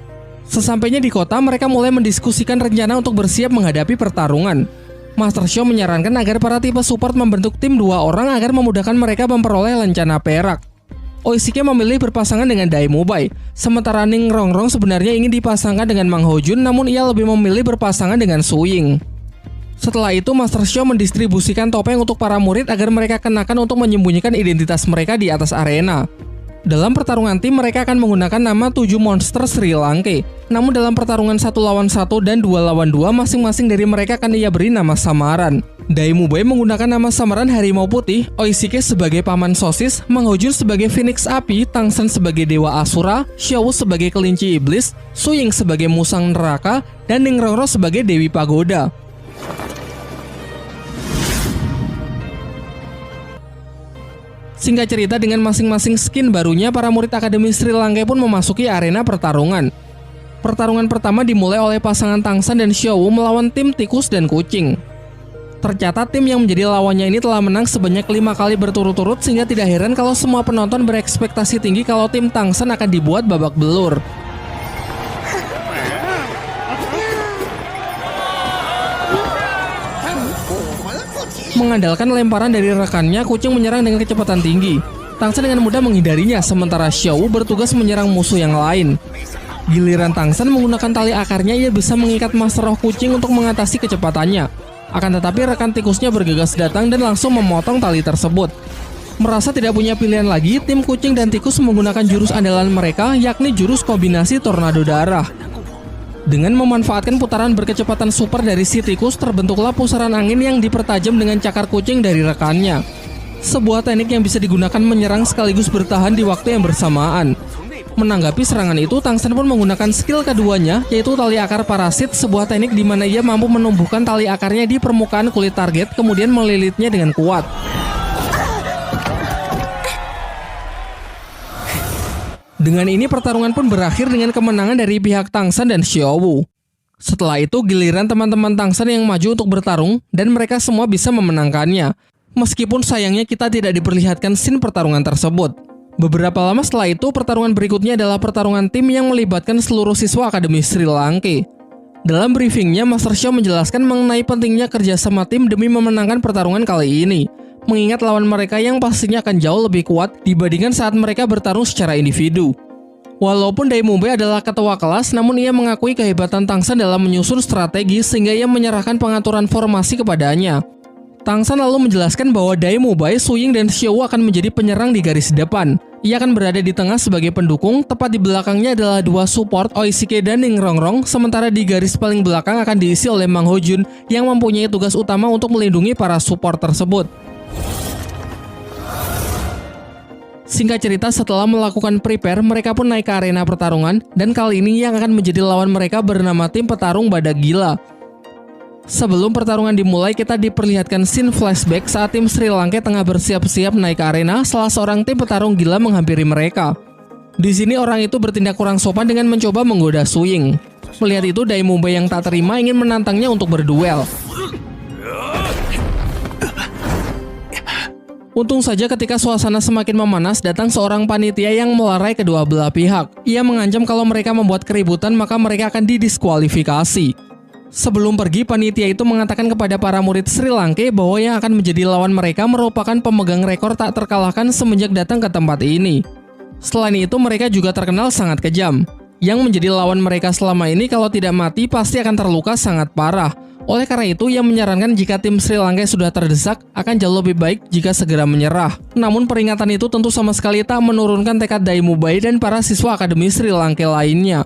Sesampainya di kota, mereka mulai mendiskusikan rencana untuk bersiap menghadapi pertarungan. Master Xiao menyarankan agar para tipe support membentuk tim 2 orang agar memudahkan mereka memperoleh lencana perak. Oishike memilih berpasangan dengan Dai Mubai, sementara Ning Rongrong sebenarnya ingin dipasangkan dengan Mang Hojun, namun ia lebih memilih berpasangan dengan Su Ying. Setelah itu, Master Xiao mendistribusikan topeng untuk para murid agar mereka kenakan untuk menyembunyikan identitas mereka di atas arena. Dalam pertarungan tim, mereka akan menggunakan nama 7 monster Sri Lanka. Namun dalam pertarungan 1 lawan 1 dan 2 lawan 2, masing-masing dari mereka akan ia beri nama samaran. Dai Mubai menggunakan nama samaran Harimau Putih, Oishike sebagai Paman Sosis, Mang Hojun sebagai Phoenix Api, Tang Shen sebagai Dewa Asura, Xiao sebagai Kelinci Iblis, Su Ying sebagai Musang Neraka, dan Ning Rongrong sebagai Dewi Pagoda. Singkat cerita, dengan masing-masing skin barunya, para murid Akademi Sri Lanka pun memasuki arena pertarungan. Pertarungan pertama dimulai oleh pasangan Tang Shen dan Xiao melawan tim tikus dan kucing. Tercatat tim yang menjadi lawannya ini telah menang sebanyak 5 kali berturut-turut, sehingga tidak heran kalau semua penonton berekspektasi tinggi kalau tim Tang Shen akan dibuat babak belur. Mengandalkan lemparan dari rekannya, kucing menyerang dengan kecepatan tinggi. Tang Shen dengan mudah menghindarinya, sementara Xiao bertugas menyerang musuh yang lain. Giliran Tang Shen menggunakan tali akarnya, ia bisa mengikat Master Roh Kucing untuk mengatasi kecepatannya. Akan tetapi rekan tikusnya bergegas datang dan langsung memotong tali tersebut. Merasa tidak punya pilihan lagi, tim kucing dan tikus menggunakan jurus andalan mereka, yakni jurus kombinasi tornado darah. Dengan memanfaatkan putaran berkecepatan super dari si tikus, terbentuklah pusaran angin yang dipertajam dengan cakar kucing dari rekannya. Sebuah teknik yang bisa digunakan menyerang sekaligus bertahan di waktu yang bersamaan. Menanggapi serangan itu, Tang Shen pun menggunakan skill keduanya, yaitu tali akar parasit, sebuah teknik di mana ia mampu menumbuhkan tali akarnya di permukaan kulit target, kemudian melilitnya dengan kuat. Dengan ini pertarungan pun berakhir dengan kemenangan dari pihak Tangsan dan Xiaowu. Setelah itu giliran teman-teman Tangsan yang maju untuk bertarung dan mereka semua bisa memenangkannya. Meskipun sayangnya kita tidak diperlihatkan scene pertarungan tersebut. Beberapa lama setelah itu pertarungan berikutnya adalah pertarungan tim yang melibatkan seluruh siswa Akademi Sri Lanka. Dalam briefingnya Master Xiao menjelaskan mengenai pentingnya kerjasama tim demi memenangkan pertarungan kali ini. Mengingat lawan mereka yang pastinya akan jauh lebih kuat dibandingkan saat mereka bertarung secara individu. Walaupun Dai Mubei adalah ketua kelas, namun ia mengakui kehebatan Tangsan dalam menyusun strategi sehingga ia menyerahkan pengaturan formasi kepadanya. Tangsan lalu menjelaskan bahwa Dai Mubei, Su Ying, dan Xiaowu akan menjadi penyerang di garis depan. Ia akan berada di tengah sebagai pendukung, tepat di belakangnya adalah dua support Oishike dan Ning Rongrong, sementara di garis paling belakang akan diisi oleh Mang Hojun yang mempunyai tugas utama untuk melindungi para support tersebut. Singkat cerita, setelah melakukan prepare, mereka pun naik ke arena pertarungan, dan kali ini yang akan menjadi lawan mereka bernama tim petarung Badak Gila. Sebelum pertarungan dimulai, kita diperlihatkan scene flashback saat tim Sri Lanka tengah bersiap-siap naik ke arena, salah seorang tim petarung gila menghampiri mereka. Di sini orang itu bertindak kurang sopan dengan mencoba menggoda Su Ying. Melihat itu, Dai Mubei yang tak terima ingin menantangnya untuk berduel. Untung saja ketika suasana semakin memanas, datang seorang panitia yang melerai kedua belah pihak. Ia mengancam kalau mereka membuat keributan maka mereka akan didiskualifikasi. Sebelum pergi, panitia itu mengatakan kepada para murid Sri Lanka bahwa yang akan menjadi lawan mereka merupakan pemegang rekor tak terkalahkan semenjak datang ke tempat ini. Selain itu, mereka juga terkenal sangat kejam. Yang menjadi lawan mereka selama ini kalau tidak mati pasti akan terluka sangat parah. Oleh karena itu, ia menyarankan jika tim Sri Lanka sudah terdesak, akan jauh lebih baik jika segera menyerah. Namun peringatan itu tentu sama sekali tak menurunkan tekad Dai Mubei dan para siswa Akademi Sri Lanka lainnya.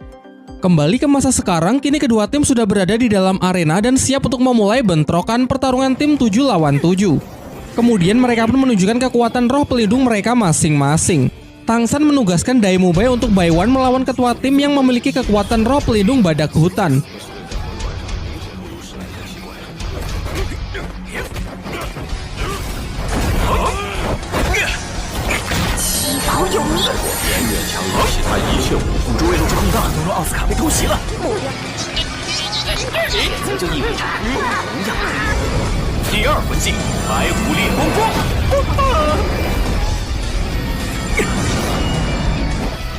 Kembali ke masa sekarang, kini kedua tim sudah berada di dalam arena dan siap untuk memulai bentrokan pertarungan tim 7 lawan 7. Kemudian mereka pun menunjukkan kekuatan roh pelindung mereka masing-masing. Tangsan menugaskan Dai Mubei untuk by one melawan ketua tim yang memiliki kekuatan roh pelindung badak hutan.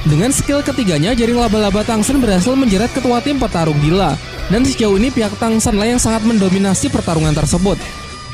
Dengan skill ketiganya, jaring laba-laba Tangsan berhasil menjerat ketua tim petarung gila. Dan sejauh ini pihak Tangsan lah yang sangat mendominasi pertarungan tersebut.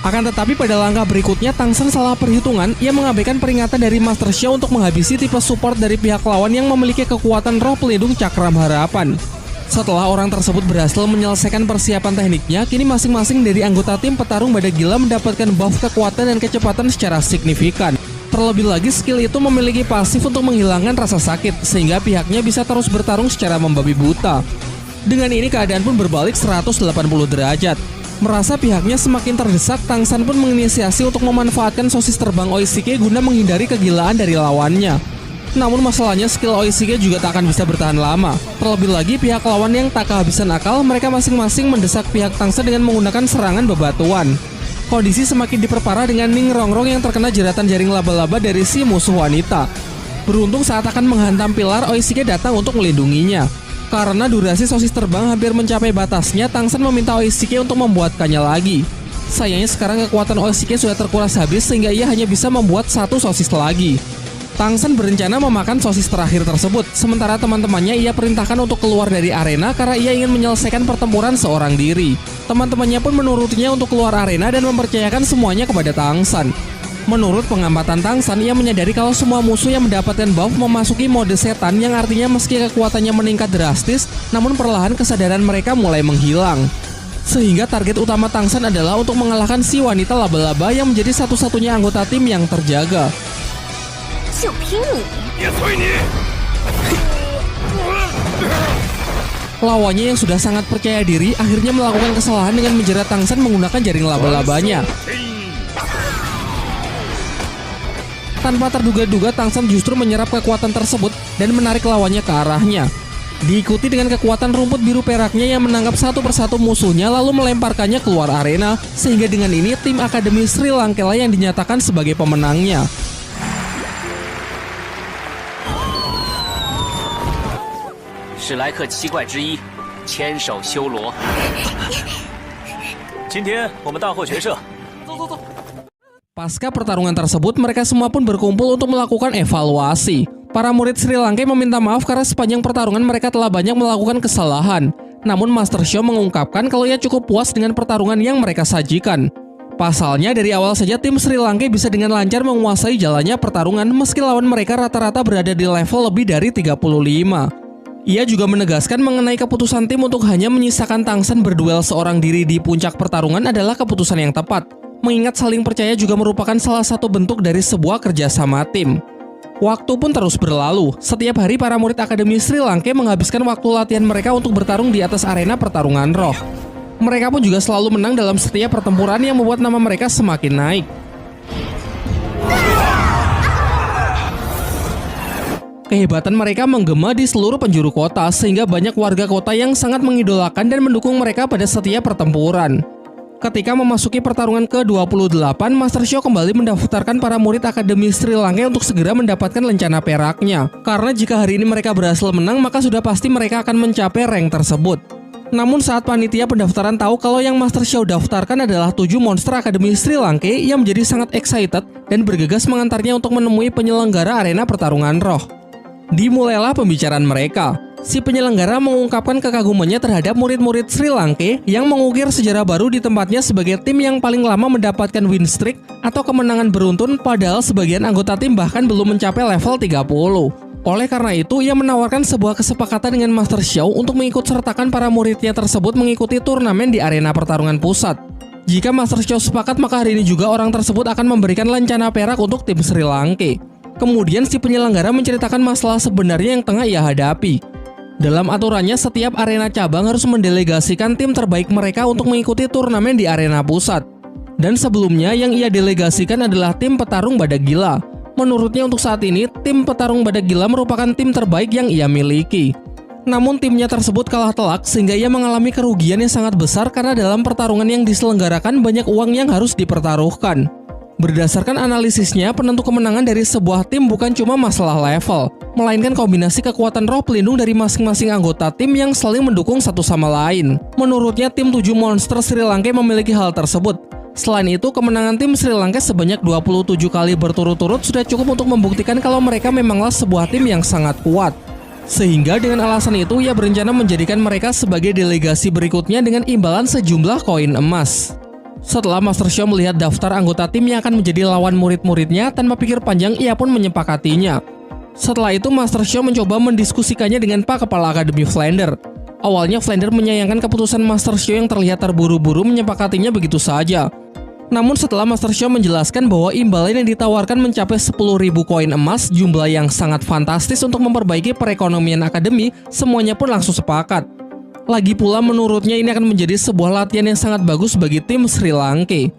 Akan tetapi pada langkah berikutnya Tangsan salah perhitungan, ia mengabaikan peringatan dari Master Xiao untuk menghabisi tipe support dari pihak lawan yang memiliki kekuatan roh pelindung cakram harapan. Setelah orang tersebut berhasil menyelesaikan persiapan tekniknya, kini masing-masing dari anggota tim petarung badak gila mendapatkan buff kekuatan dan kecepatan secara signifikan. Terlebih lagi skill itu memiliki pasif untuk menghilangkan rasa sakit, sehingga pihaknya bisa terus bertarung secara membabi buta. Dengan ini keadaan pun berbalik 180 derajat. Merasa pihaknya semakin terdesak, Tangsan pun menginisiasi untuk memanfaatkan sosis terbang Oishike guna menghindari kegilaan dari lawannya. Namun masalahnya skill Oishike juga tak akan bisa bertahan lama. Terlebih lagi pihak lawan yang tak kehabisan akal, mereka masing-masing mendesak pihak Tangsan dengan menggunakan serangan bebatuan. Kondisi semakin diperparah dengan Ning Rongrong yang terkena jeratan jaring laba-laba dari si musuh wanita. Beruntung saat akan menghantam pilar, Oishike datang untuk melindunginya. Karena durasi sosis terbang hampir mencapai batasnya, Tangsan meminta Oishike untuk membuatkannya lagi. Sayangnya sekarang kekuatan Oishike sudah terkuras habis sehingga ia hanya bisa membuat satu sosis lagi. Tangsan berencana memakan sosis terakhir tersebut, sementara teman-temannya ia perintahkan untuk keluar dari arena karena ia ingin menyelesaikan pertempuran seorang diri. Teman-temannya pun menurutinya untuk keluar arena dan mempercayakan semuanya kepada Tangsan. Menurut pengamatan Tangsan, ia menyadari kalau semua musuh yang mendapatkan buff memasuki mode setan yang artinya meski kekuatannya meningkat drastis, namun perlahan kesadaran mereka mulai menghilang. Sehingga target utama Tangsan adalah untuk mengalahkan si wanita laba-laba yang menjadi satu-satunya anggota tim yang terjaga. Lawannya yang sudah sangat percaya diri akhirnya melakukan kesalahan dengan menjerat Tangsan menggunakan jaring laba-labanya. Tanpa terduga-duga, Tangsan justru menyerap kekuatan tersebut dan menarik lawannya ke arahnya. Diikuti dengan kekuatan rumput biru peraknya yang menangkap satu persatu musuhnya lalu melemparkannya keluar arena, sehingga dengan ini tim Akademi Sri Lanka yang dinyatakan sebagai pemenangnya. 史莱克七怪之一，千手修罗。今天我们大获全胜。走走走。 Pasca pertarungan tersebut, mereka semua pun berkumpul untuk melakukan evaluasi. Para murid Sri Lanka meminta maaf karena sepanjang pertarungan mereka telah banyak melakukan kesalahan. Namun Master Shio mengungkapkan kalau ia cukup puas dengan pertarungan yang mereka sajikan. Pasalnya, dari awal saja tim Sri Lanka bisa dengan lancar menguasai jalannya pertarungan meski lawan mereka rata-rata berada di level lebih dari 35. Ia juga menegaskan mengenai keputusan tim untuk hanya menyisakan Tangsen berduel seorang diri di puncak pertarungan adalah keputusan yang tepat. Mengingat saling percaya juga merupakan salah satu bentuk dari sebuah kerjasama tim. Waktu pun terus berlalu. Setiap hari para murid Akademi Sri Lanka menghabiskan waktu latihan mereka untuk bertarung di atas arena pertarungan roh. Mereka pun juga selalu menang dalam setiap pertempuran yang membuat nama mereka semakin naik. Kehebatan mereka menggema di seluruh penjuru kota sehingga banyak warga kota yang sangat mengidolakan dan mendukung mereka pada setiap pertempuran. Ketika memasuki pertarungan ke-28, Master Shio kembali mendaftarkan para murid Akademi Sri Lanka untuk segera mendapatkan lencana peraknya. Karena jika hari ini mereka berhasil menang, maka sudah pasti mereka akan mencapai rank tersebut. Namun saat panitia pendaftaran tahu kalau yang Master Shio daftarkan adalah 7 monster Akademi Sri Lanka, ia menjadi sangat excited dan bergegas mengantarnya untuk menemui penyelenggara arena pertarungan roh. Dimulailah pembicaraan mereka. Si penyelenggara mengungkapkan kekagumannya terhadap murid-murid Sri Lanka yang mengukir sejarah baru di tempatnya sebagai tim yang paling lama mendapatkan win streak atau kemenangan beruntun, padahal sebagian anggota tim bahkan belum mencapai level 30. Oleh karena itu, ia menawarkan sebuah kesepakatan dengan Master Shio untuk mengikut sertakan para muridnya tersebut mengikuti turnamen di arena pertarungan pusat. Jika Master Shio sepakat, maka hari ini juga orang tersebut akan memberikan lencana perak untuk tim Sri Lanka. Kemudian si penyelenggara menceritakan masalah sebenarnya yang tengah ia hadapi. Dalam aturannya, setiap arena cabang harus mendelegasikan tim terbaik mereka untuk mengikuti turnamen di arena pusat. Dan sebelumnya yang ia delegasikan adalah tim petarung Badak Gila. Menurutnya untuk saat ini, tim petarung Badak Gila merupakan tim terbaik yang ia miliki. Namun timnya tersebut kalah telak sehingga ia mengalami kerugian yang sangat besar karena dalam pertarungan yang diselenggarakan banyak uang yang harus dipertaruhkan. Berdasarkan analisisnya, penentu kemenangan dari sebuah tim bukan cuma masalah level, melainkan kombinasi kekuatan roh pelindung dari masing-masing anggota tim yang saling mendukung satu sama lain. Menurutnya, tim 7 monster Sri Lanka memiliki hal tersebut. Selain itu, kemenangan tim Sri Lanka sebanyak 27 kali berturut-turut sudah cukup untuk membuktikan kalau mereka memanglah sebuah tim yang sangat kuat. Sehingga dengan alasan itu, ia berencana menjadikan mereka sebagai delegasi berikutnya dengan imbalan sejumlah koin emas. Setelah Master Shio melihat daftar anggota tim yang akan menjadi lawan murid-muridnya, tanpa pikir panjang ia pun menyepakatinya. Setelah itu Master Shio mencoba mendiskusikannya dengan Pak Kepala Akademi Flander. Awalnya Flander menyayangkan keputusan Master Shio yang terlihat terburu-buru menyepakatinya begitu saja. Namun setelah Master Shio menjelaskan bahwa imbalan yang ditawarkan mencapai 10.000 koin emas, jumlah yang sangat fantastis untuk memperbaiki perekonomian akademi, semuanya pun langsung sepakat. Lagi pula menurutnya ini akan menjadi sebuah latihan yang sangat bagus bagi tim Sri Lanka.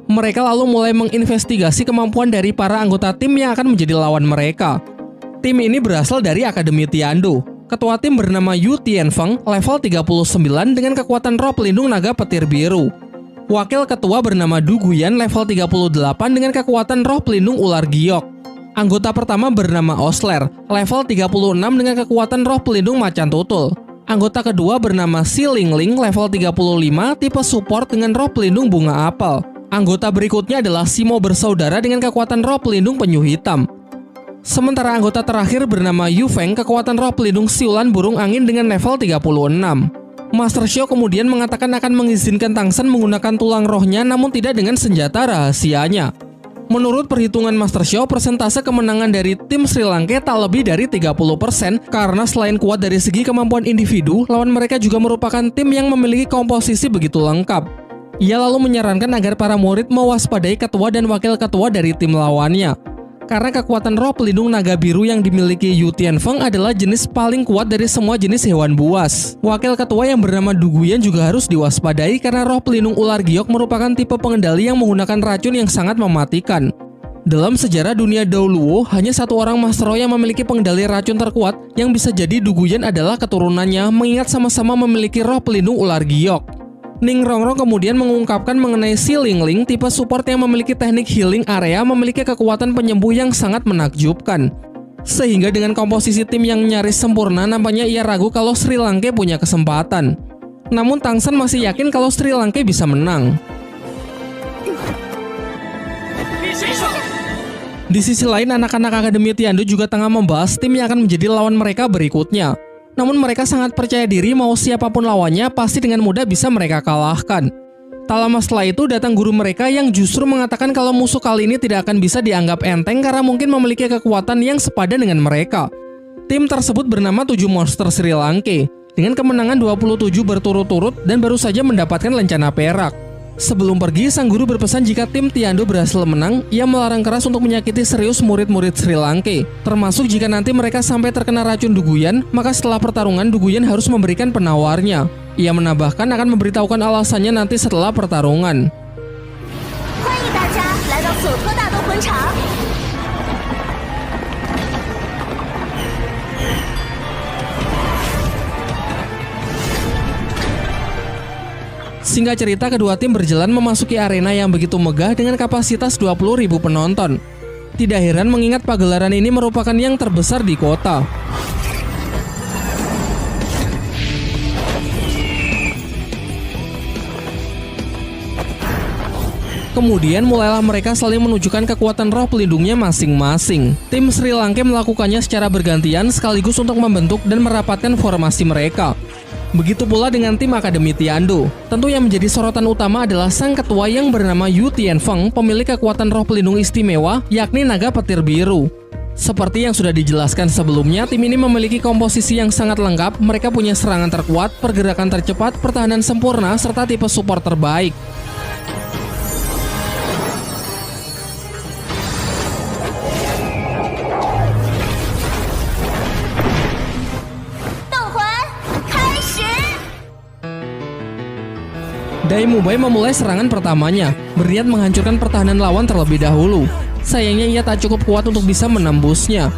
Mereka lalu mulai menginvestigasi kemampuan dari para anggota tim yang akan menjadi lawan mereka. Tim ini berasal dari Akademi Tiando. Ketua tim bernama Yu Tianfeng, level 39 dengan kekuatan roh pelindung naga petir biru. Wakil ketua bernama Du Guyan, level 38 dengan kekuatan roh pelindung ular giok. Anggota pertama bernama Osler, level 36 dengan kekuatan roh pelindung macan tutul. Anggota kedua bernama Si Lingling, level 35, tipe support dengan roh pelindung bunga apel. Anggota berikutnya adalah Simo bersaudara dengan kekuatan roh pelindung penyu hitam. Sementara anggota terakhir bernama Yu Feng, kekuatan roh pelindung siulan burung angin dengan level 36. Master Shio kemudian mengatakan akan mengizinkan Tangsen menggunakan tulang rohnya namun tidak dengan senjata rahasianya. Menurut perhitungan Master Shio, persentase kemenangan dari tim Sri Lanka tak lebih dari 30% karena selain kuat dari segi kemampuan individu, lawan mereka juga merupakan tim yang memiliki komposisi begitu lengkap. Ia lalu menyarankan agar para murid mewaspadai ketua dan wakil ketua dari tim lawannya. Karena kekuatan roh pelindung naga biru yang dimiliki Yu Tianfeng adalah jenis paling kuat dari semua jenis hewan buas. Wakil ketua yang bernama Du Guyan juga harus diwaspadai karena roh pelindung ular giok merupakan tipe pengendali yang menggunakan racun yang sangat mematikan. Dalam sejarah dunia dahulu, hanya satu orang Master Roh yang memiliki pengendali racun terkuat yang bisa jadi Du Guyan adalah keturunannya, mengingat sama-sama memiliki roh pelindung ular giok. Ning Rongrong kemudian mengungkapkan mengenai Si Lingling, tipe support yang memiliki teknik healing area memiliki kekuatan penyembuh yang sangat menakjubkan. Sehingga dengan komposisi tim yang nyaris sempurna, nampaknya ia ragu kalau Sri Lanka punya kesempatan. Namun Tangsan masih yakin kalau Sri Lanka bisa menang. Di sisi lain, anak-anak Akademi Tiandu juga tengah membahas tim yang akan menjadi lawan mereka berikutnya. Namun mereka sangat percaya diri mau siapapun lawannya pasti dengan mudah bisa mereka kalahkan. Tak lama setelah itu datang guru mereka yang justru mengatakan kalau musuh kali ini tidak akan bisa dianggap enteng karena mungkin memiliki kekuatan yang sepadan dengan mereka. Tim tersebut bernama 7 Monster Sri Lanka dengan kemenangan 27 berturut-turut dan baru saja mendapatkan lencana perak. Sebelum pergi, sang guru berpesan jika tim Tiandu berhasil menang, ia melarang keras untuk menyakiti serius murid-murid Sri Lanka. Termasuk jika nanti mereka sampai terkena racun Duguyan, maka setelah pertarungan Duguyan harus memberikan penawarnya. Ia menambahkan akan memberitahukan alasannya nanti setelah pertarungan. Singkat cerita, kedua tim berjalan memasuki arena yang begitu megah dengan kapasitas 20.000 penonton. Tidak heran mengingat pagelaran ini merupakan yang terbesar di kota. Kemudian mulailah mereka saling menunjukkan kekuatan roh pelindungnya masing-masing. Tim Sri Lanka melakukannya secara bergantian sekaligus untuk membentuk dan merapatkan formasi mereka. Begitu pula dengan tim Akademi Tiandu. Tentu yang menjadi sorotan utama adalah sang ketua yang bernama Yu Tianfeng, pemilik kekuatan roh pelindung istimewa, yakni naga petir biru. Seperti yang sudah dijelaskan sebelumnya, tim ini memiliki komposisi yang sangat lengkap. Mereka punya serangan terkuat, pergerakan tercepat, pertahanan sempurna, serta tipe support terbaik. Dai Mubai memulai serangan pertamanya, berniat menghancurkan pertahanan lawan terlebih dahulu. Sayangnya ia tak cukup kuat untuk bisa menembusnya.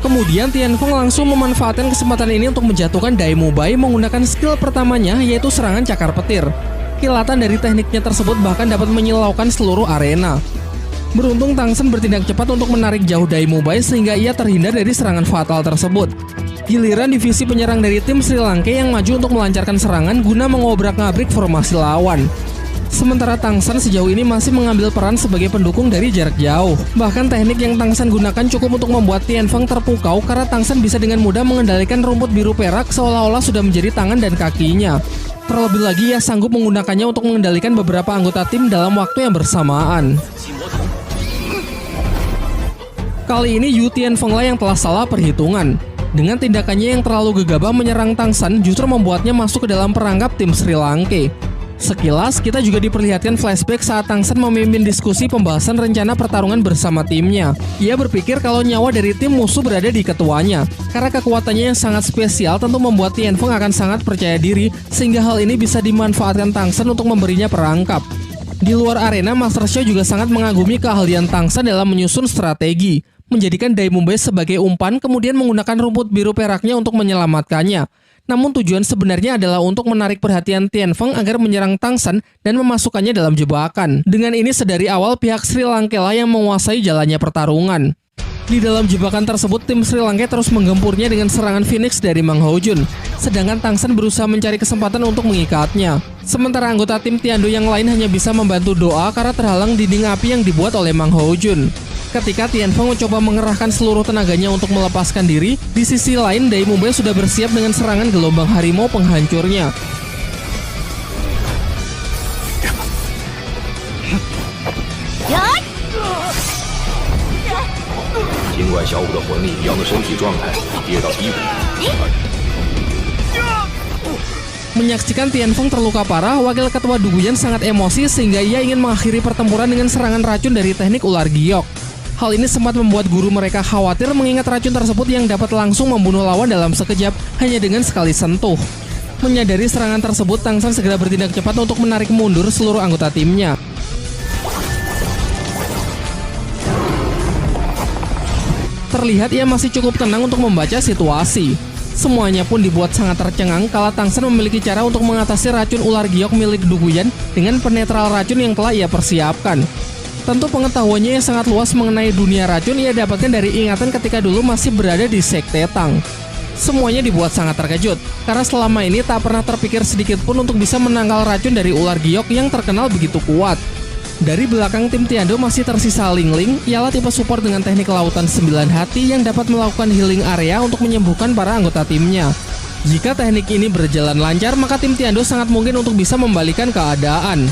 Kemudian Tianfeng langsung memanfaatkan kesempatan ini untuk menjatuhkan Dai Mubai menggunakan skill pertamanya, yaitu serangan cakar petir. Kilatan dari tekniknya tersebut bahkan dapat menyilaukan seluruh arena. Beruntung Tangsan bertindak cepat untuk menarik jauh Dai Mubai sehingga ia terhindar dari serangan fatal tersebut. Giliran divisi penyerang dari tim Sri Lanka yang maju untuk melancarkan serangan guna mengobrak-ngabrik formasi lawan. Sementara Tangsan sejauh ini masih mengambil peran sebagai pendukung dari jarak jauh. Bahkan teknik yang Tangsan gunakan cukup untuk membuat Tianfeng terpukau karena Tangsan bisa dengan mudah mengendalikan rumput biru perak seolah-olah sudah menjadi tangan dan kakinya. Terlebih lagi ia sanggup menggunakannya untuk mengendalikan beberapa anggota tim dalam waktu yang bersamaan. Kali ini Yu Tianfeng lah yang telah salah perhitungan. Dengan tindakannya yang terlalu gegabah menyerang Tangsan justru membuatnya masuk ke dalam perangkap tim Sri Lanka. Sekilas kita juga diperlihatkan flashback saat Tangsan memimpin diskusi pembahasan rencana pertarungan bersama timnya. Ia berpikir kalau nyawa dari tim musuh berada di ketuanya. Karena kekuatannya yang sangat spesial tentu membuat Tianfeng akan sangat percaya diri sehingga hal ini bisa dimanfaatkan Tangsan untuk memberinya perangkap. Di luar arena, Master Xiao juga sangat mengagumi keahlian Tangsan dalam menyusun strategi. Menjadikan Dai Mubai sebagai umpan, kemudian menggunakan rumput biru peraknya untuk menyelamatkannya. Namun tujuan sebenarnya adalah untuk menarik perhatian Tianfeng agar menyerang Tangsan dan memasukkannya dalam jebakan. Dengan ini sedari awal pihak Sri Lanka lah yang menguasai jalannya pertarungan. Di dalam jebakan tersebut, tim Sri Lanka terus menggempurnya dengan serangan Phoenix dari Mang Houjun. Sedangkan Tangsan berusaha mencari kesempatan untuk mengikatnya. Sementara anggota tim Tiandu yang lain hanya bisa membantu doa karena terhalang dinding api yang dibuat oleh Mang Houjun. Ketika Tianfeng mencoba mengerahkan seluruh tenaganya untuk melepaskan diri, di sisi lain Dai Mubai sudah bersiap dengan serangan gelombang harimau penghancurnya. Menyaksikan Tianfeng terluka parah, wakil ketua Duguyan sangat emosi sehingga ia ingin mengakhiri pertempuran dengan serangan racun dari teknik ular giok. Hal ini sempat membuat guru mereka khawatir mengingat racun tersebut yang dapat langsung membunuh lawan dalam sekejap hanya dengan sekali sentuh. Menyadari serangan tersebut, Tangsan segera bertindak cepat untuk menarik mundur seluruh anggota timnya. Terlihat ia masih cukup tenang untuk membaca situasi. Semuanya pun dibuat sangat tercengang kala Tangsan memiliki cara untuk mengatasi racun ular giok milik Duguyan dengan penetral racun yang telah ia persiapkan. Tentu pengetahuannya yang sangat luas mengenai dunia racun ia dapatkan dari ingatan ketika dulu masih berada di Sekte Tang. Semuanya dibuat sangat terkejut, karena selama ini tak pernah terpikir sedikit pun untuk bisa menangkal racun dari ular giok yang terkenal begitu kuat. Dari belakang tim Tiando masih tersisa Ling Ling, ialah tipe support dengan teknik lautan 9 hati yang dapat melakukan healing area untuk menyembuhkan para anggota timnya. Jika teknik ini berjalan lancar, maka tim Tiando sangat mungkin untuk bisa membalikan keadaan.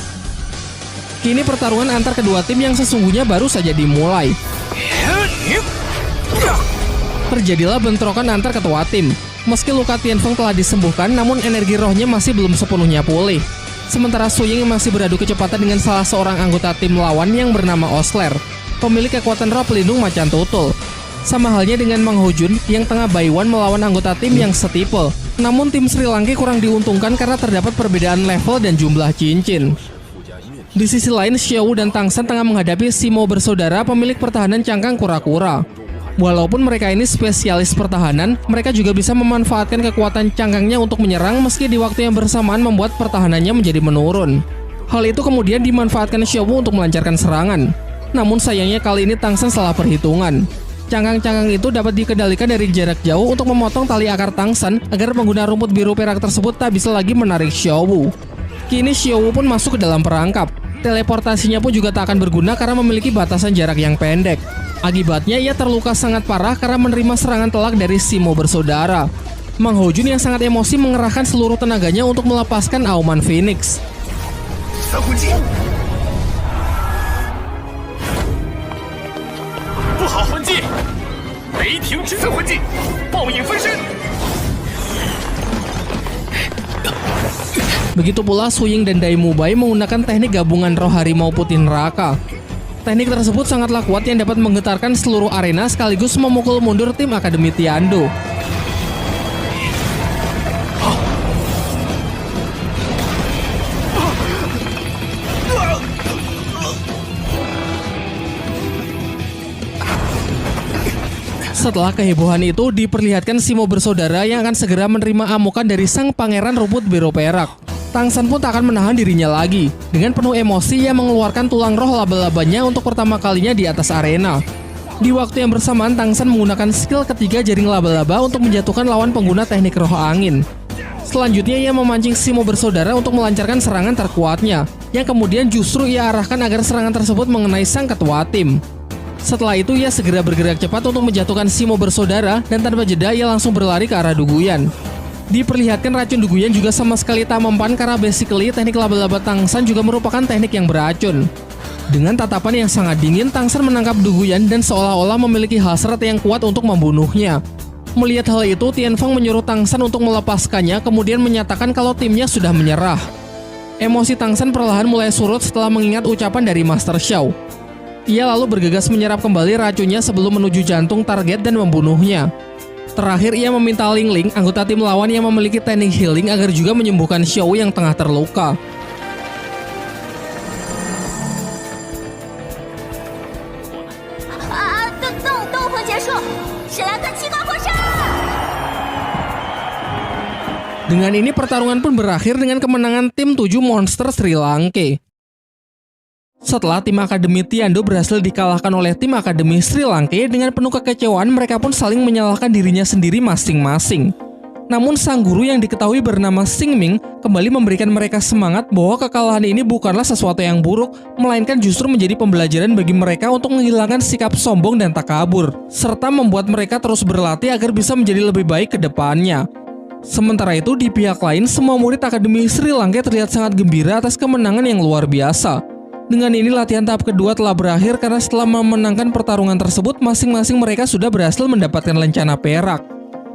Kini pertarungan antar kedua tim yang sesungguhnya baru saja dimulai. Terjadilah bentrokan antar ketua tim. Meski luka Tianfeng telah disembuhkan, namun energi rohnya masih belum sepenuhnya pulih. Sementara Su Ying masih beradu kecepatan dengan salah seorang anggota tim lawan yang bernama Osler, pemilik kekuatan roh pelindung macan tutul. Sama halnya dengan Mang Ho Jun yang tengah Baiwan melawan anggota tim yang setipe. Namun tim Sri Lanka kurang diuntungkan karena terdapat perbedaan level dan jumlah cincin. Di sisi lain, Xiao dan Tang San tengah menghadapi Simo bersaudara pemilik pertahanan cangkang kura-kura. Walaupun mereka ini spesialis pertahanan, mereka juga bisa memanfaatkan kekuatan cangkangnya untuk menyerang meski di waktu yang bersamaan membuat pertahanannya menjadi menurun. Hal itu kemudian dimanfaatkan Xiao untuk melancarkan serangan. Namun sayangnya kali ini Tang San salah perhitungan. Cangkang-cangkang itu dapat dikendalikan dari jarak jauh untuk memotong tali akar Tang San agar pengguna rumput biru perak tersebut tak bisa lagi menarik Xiao. Kini Xiao pun masuk ke dalam perangkap. Teleportasinya pun juga tak akan berguna karena memiliki batasan jarak yang pendek. Akibatnya ia terluka sangat parah karena menerima serangan telak dari Simo bersaudara. Mang Ho Jun yang sangat emosi mengerahkan seluruh tenaganya untuk melepaskan auman Phoenix. Begitu pula Su Ying dan Dai Mubai menggunakan teknik gabungan roh harimau putih neraka. Teknik tersebut sangatlah kuat yang dapat menggetarkan seluruh arena sekaligus memukul mundur tim Akademi Tiando. Setelah kehebohan itu, diperlihatkan Simo bersaudara yang akan segera menerima amukan dari sang pangeran rumput biru perak. Tang San pun tak akan menahan dirinya lagi. Dengan penuh emosi, ia mengeluarkan tulang roh laba-labanya untuk pertama kalinya di atas arena. Di waktu yang bersamaan, Tang San menggunakan skill ketiga jaring laba-laba untuk menjatuhkan lawan pengguna teknik roh angin. Selanjutnya, ia memancing Simo bersaudara untuk melancarkan serangan terkuatnya, yang kemudian justru ia arahkan agar serangan tersebut mengenai sang ketua tim. Setelah itu, ia segera bergerak cepat untuk menjatuhkan Simo bersaudara dan tanpa jeda ia langsung berlari ke arah Duguyan. Diperlihatkan racun Duguyan juga sama sekali tak mempan karena basically teknik laba-laba Tang San juga merupakan teknik yang beracun. Dengan tatapan yang sangat dingin, Tang San menangkap Duguyan dan seolah-olah memiliki hasrat yang kuat untuk membunuhnya. Melihat hal itu, Tianfeng menyuruh Tang San untuk melepaskannya, kemudian menyatakan kalau timnya sudah menyerah. Emosi Tang San perlahan mulai surut setelah mengingat ucapan dari Master Xiao. Ia lalu bergegas menyerap kembali racunnya sebelum menuju jantung target dan membunuhnya. Terakhir, ia meminta Ling Ling, anggota tim lawan yang memiliki teknik healing, agar juga menyembuhkan Xiao yang tengah terluka. Dengan ini pertarungan pun berakhir dengan kemenangan tim 7 monster Sri Lanka. Setelah tim Akademi Tiando berhasil dikalahkan oleh tim Akademi Sri Lanka, dengan penuh kekecewaan mereka pun saling menyalahkan dirinya sendiri masing-masing. Namun sang guru yang diketahui bernama Xing Ming kembali memberikan mereka semangat bahwa kekalahan ini bukanlah sesuatu yang buruk, melainkan justru menjadi pembelajaran bagi mereka untuk menghilangkan sikap sombong dan takabur, serta membuat mereka terus berlatih agar bisa menjadi lebih baik ke depannya. Sementara itu, di pihak lain, semua murid Akademi Sri Lanka terlihat sangat gembira atas kemenangan yang luar biasa. Dengan ini, latihan tahap kedua telah berakhir karena setelah memenangkan pertarungan tersebut, masing-masing mereka sudah berhasil mendapatkan lencana perak.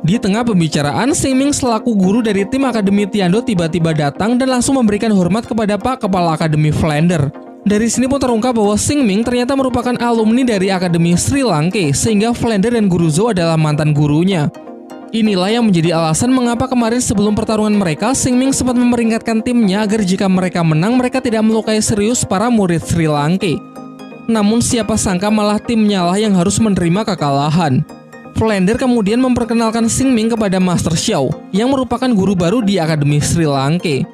Di tengah pembicaraan, Xing Ming selaku guru dari tim Akademi Tiando tiba-tiba datang dan langsung memberikan hormat kepada Pak Kepala Akademi Flander. Dari sini pun terungkap bahwa Xing Ming ternyata merupakan alumni dari Akademi Sri Lanka, sehingga Flander dan Guru Zhou adalah mantan gurunya. Inilah yang menjadi alasan mengapa kemarin sebelum pertarungan mereka, Xing Ming sempat memperingatkan timnya agar jika mereka menang, mereka tidak melukai serius para murid Sri Lanka. Namun siapa sangka malah timnya lah yang harus menerima kekalahan. Flander kemudian memperkenalkan Xing Ming kepada Master Xiao, yang merupakan guru baru di Akademi Sri Lanka.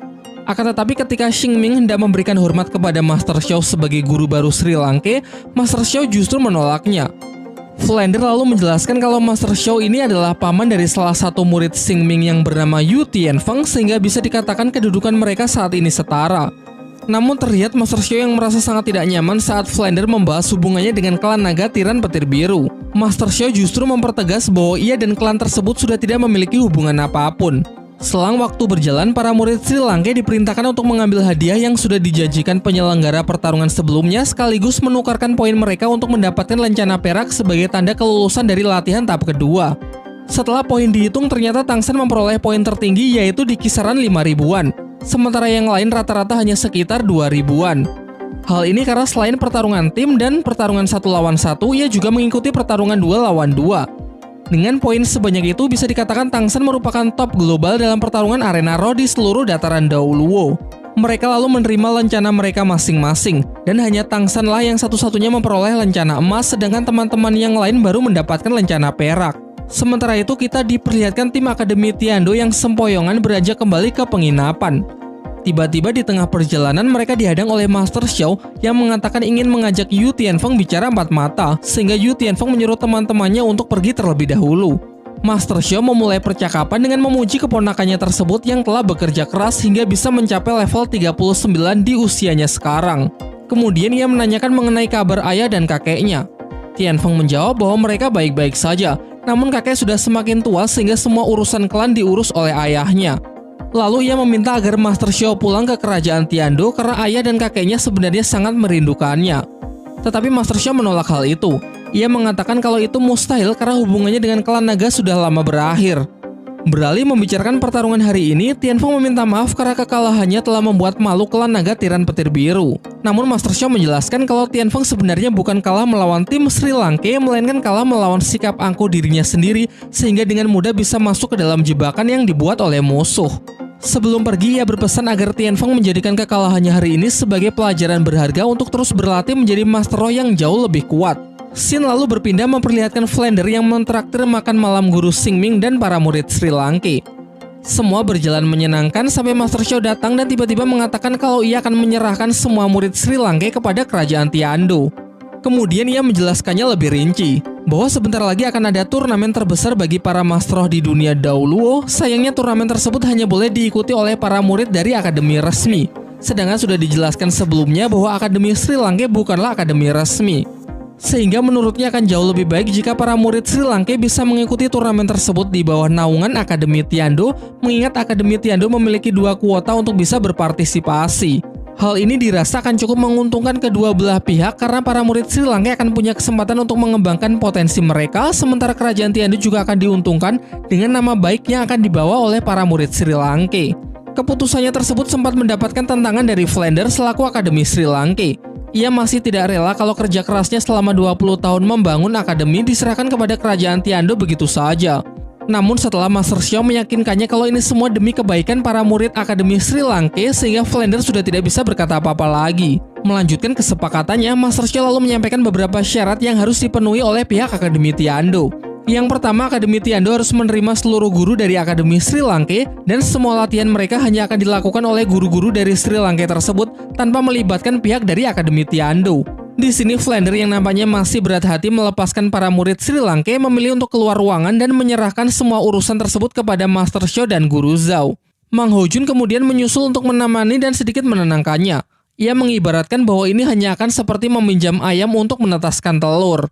Akan tetapi ketika Xingming hendak memberikan hormat kepada Master Xiao sebagai guru baru Sri Lanka, Master Xiao justru menolaknya. Flander lalu menjelaskan kalau Master Xiao ini adalah paman dari salah satu murid Xingming yang bernama Yu Tianfeng, sehingga bisa dikatakan kedudukan mereka saat ini setara. Namun terlihat Master Xiao yang merasa sangat tidak nyaman saat Flander membahas hubungannya dengan klan naga tiran petir biru. Master Xiao justru mempertegas bahwa ia dan klan tersebut sudah tidak memiliki hubungan apapun. Selang waktu berjalan, para murid Sri Lanka diperintahkan untuk mengambil hadiah yang sudah dijanjikan penyelenggara pertarungan sebelumnya, sekaligus menukarkan poin mereka untuk mendapatkan lencana perak sebagai tanda kelulusan dari latihan tahap kedua. Setelah poin dihitung, ternyata Tangsen memperoleh poin tertinggi, yaitu di kisaran 5.000-an, sementara yang lain rata-rata hanya sekitar 2.000-an. Hal ini karena selain pertarungan tim dan pertarungan 1 lawan 1, ia juga mengikuti pertarungan 2 lawan 2. Dengan poin sebanyak itu, bisa dikatakan Tangsen merupakan top global dalam pertarungan arena Ro di seluruh dataran Daoluo. Mereka lalu menerima lencana mereka masing-masing, dan hanya Tangsen lah yang satu-satunya memperoleh lencana emas, sedangkan teman-teman yang lain baru mendapatkan lencana perak. Sementara itu, kita diperlihatkan tim Akademi Tiando yang sempoyongan beranjak kembali ke penginapan. Tiba-tiba di tengah perjalanan mereka dihadang oleh Master Xiao yang mengatakan ingin mengajak Yu Tianfeng bicara empat mata, sehingga Yu Tianfeng menyuruh teman-temannya untuk pergi terlebih dahulu. Master Xiao memulai percakapan dengan memuji keponakannya tersebut yang telah bekerja keras hingga bisa mencapai level 39 di usianya sekarang. Kemudian ia menanyakan mengenai kabar ayah dan kakeknya. Tianfeng menjawab bahwa mereka baik-baik saja, namun kakek sudah semakin tua sehingga semua urusan klan diurus oleh ayahnya. Lalu ia meminta agar Master Xiao pulang ke kerajaan Tiando karena ayah dan kakeknya sebenarnya sangat merindukannya. Tetapi Master Xiao menolak hal itu. Ia mengatakan kalau itu mustahil karena hubungannya dengan klan naga sudah lama berakhir. Beralih membicarakan pertarungan hari ini, Tianfeng meminta maaf karena kekalahannya telah membuat malu klan naga tiran petir biru. Namun Master Xiao menjelaskan kalau Tianfeng sebenarnya bukan kalah melawan tim Sri Lanka, melainkan kalah melawan sikap angkuh dirinya sendiri, sehingga dengan mudah bisa masuk ke dalam jebakan yang dibuat oleh musuh. Sebelum pergi, ia berpesan agar Tianfeng menjadikan kekalahannya hari ini sebagai pelajaran berharga untuk terus berlatih menjadi Master Ro yang jauh lebih kuat. Scene lalu berpindah memperlihatkan Flander yang mentraktir makan malam guru Xingming dan para murid Sri Lanka. Semua berjalan menyenangkan sampai Master Xiao datang dan tiba-tiba mengatakan kalau ia akan menyerahkan semua murid Sri Lanka kepada kerajaan Tiando. Kemudian ia menjelaskannya lebih rinci, bahwa sebentar lagi akan ada turnamen terbesar bagi para Master Roh di dunia Daoluo. Sayangnya turnamen tersebut hanya boleh diikuti oleh para murid dari akademi resmi. Sedangkan sudah dijelaskan sebelumnya bahwa Akademi Sri Lanka bukanlah akademi resmi. Sehingga menurutnya akan jauh lebih baik jika para murid Sri Lanka bisa mengikuti turnamen tersebut di bawah naungan Akademi Tiando, mengingat Akademi Tiando memiliki 2 kuota untuk bisa berpartisipasi. Hal ini dirasa akan cukup menguntungkan kedua belah pihak karena para murid Sri Lanka akan punya kesempatan untuk mengembangkan potensi mereka, sementara kerajaan Tiando juga akan diuntungkan dengan nama baik yang akan dibawa oleh para murid Sri Lanka. Keputusannya tersebut sempat mendapatkan tantangan dari Flander selaku Akademi Sri Lanka. Ia masih tidak rela kalau kerja kerasnya selama 20 tahun membangun akademi diserahkan kepada kerajaan Tiando begitu saja. Namun setelah Master Xiao meyakinkannya kalau ini semua demi kebaikan para murid Akademi Sri Lanka, sehingga Flander sudah tidak bisa berkata apa-apa lagi. Melanjutkan kesepakatannya, Master Xiao lalu menyampaikan beberapa syarat yang harus dipenuhi oleh pihak Akademi Tiando. Yang pertama, Akademi Tiando harus menerima seluruh guru dari Akademi Sri Lanka, dan semua latihan mereka hanya akan dilakukan oleh guru-guru dari Sri Lanka tersebut tanpa melibatkan pihak dari Akademi Tiando. Di sini Flander yang nampaknya masih berat hati melepaskan para murid Sri Lanka memilih untuk keluar ruangan dan menyerahkan semua urusan tersebut kepada Master Xiao dan Guru Zhao. Mang Hojun kemudian menyusul untuk menemani dan sedikit menenangkannya. Ia mengibaratkan bahwa ini hanya akan seperti meminjam ayam untuk menetaskan telur.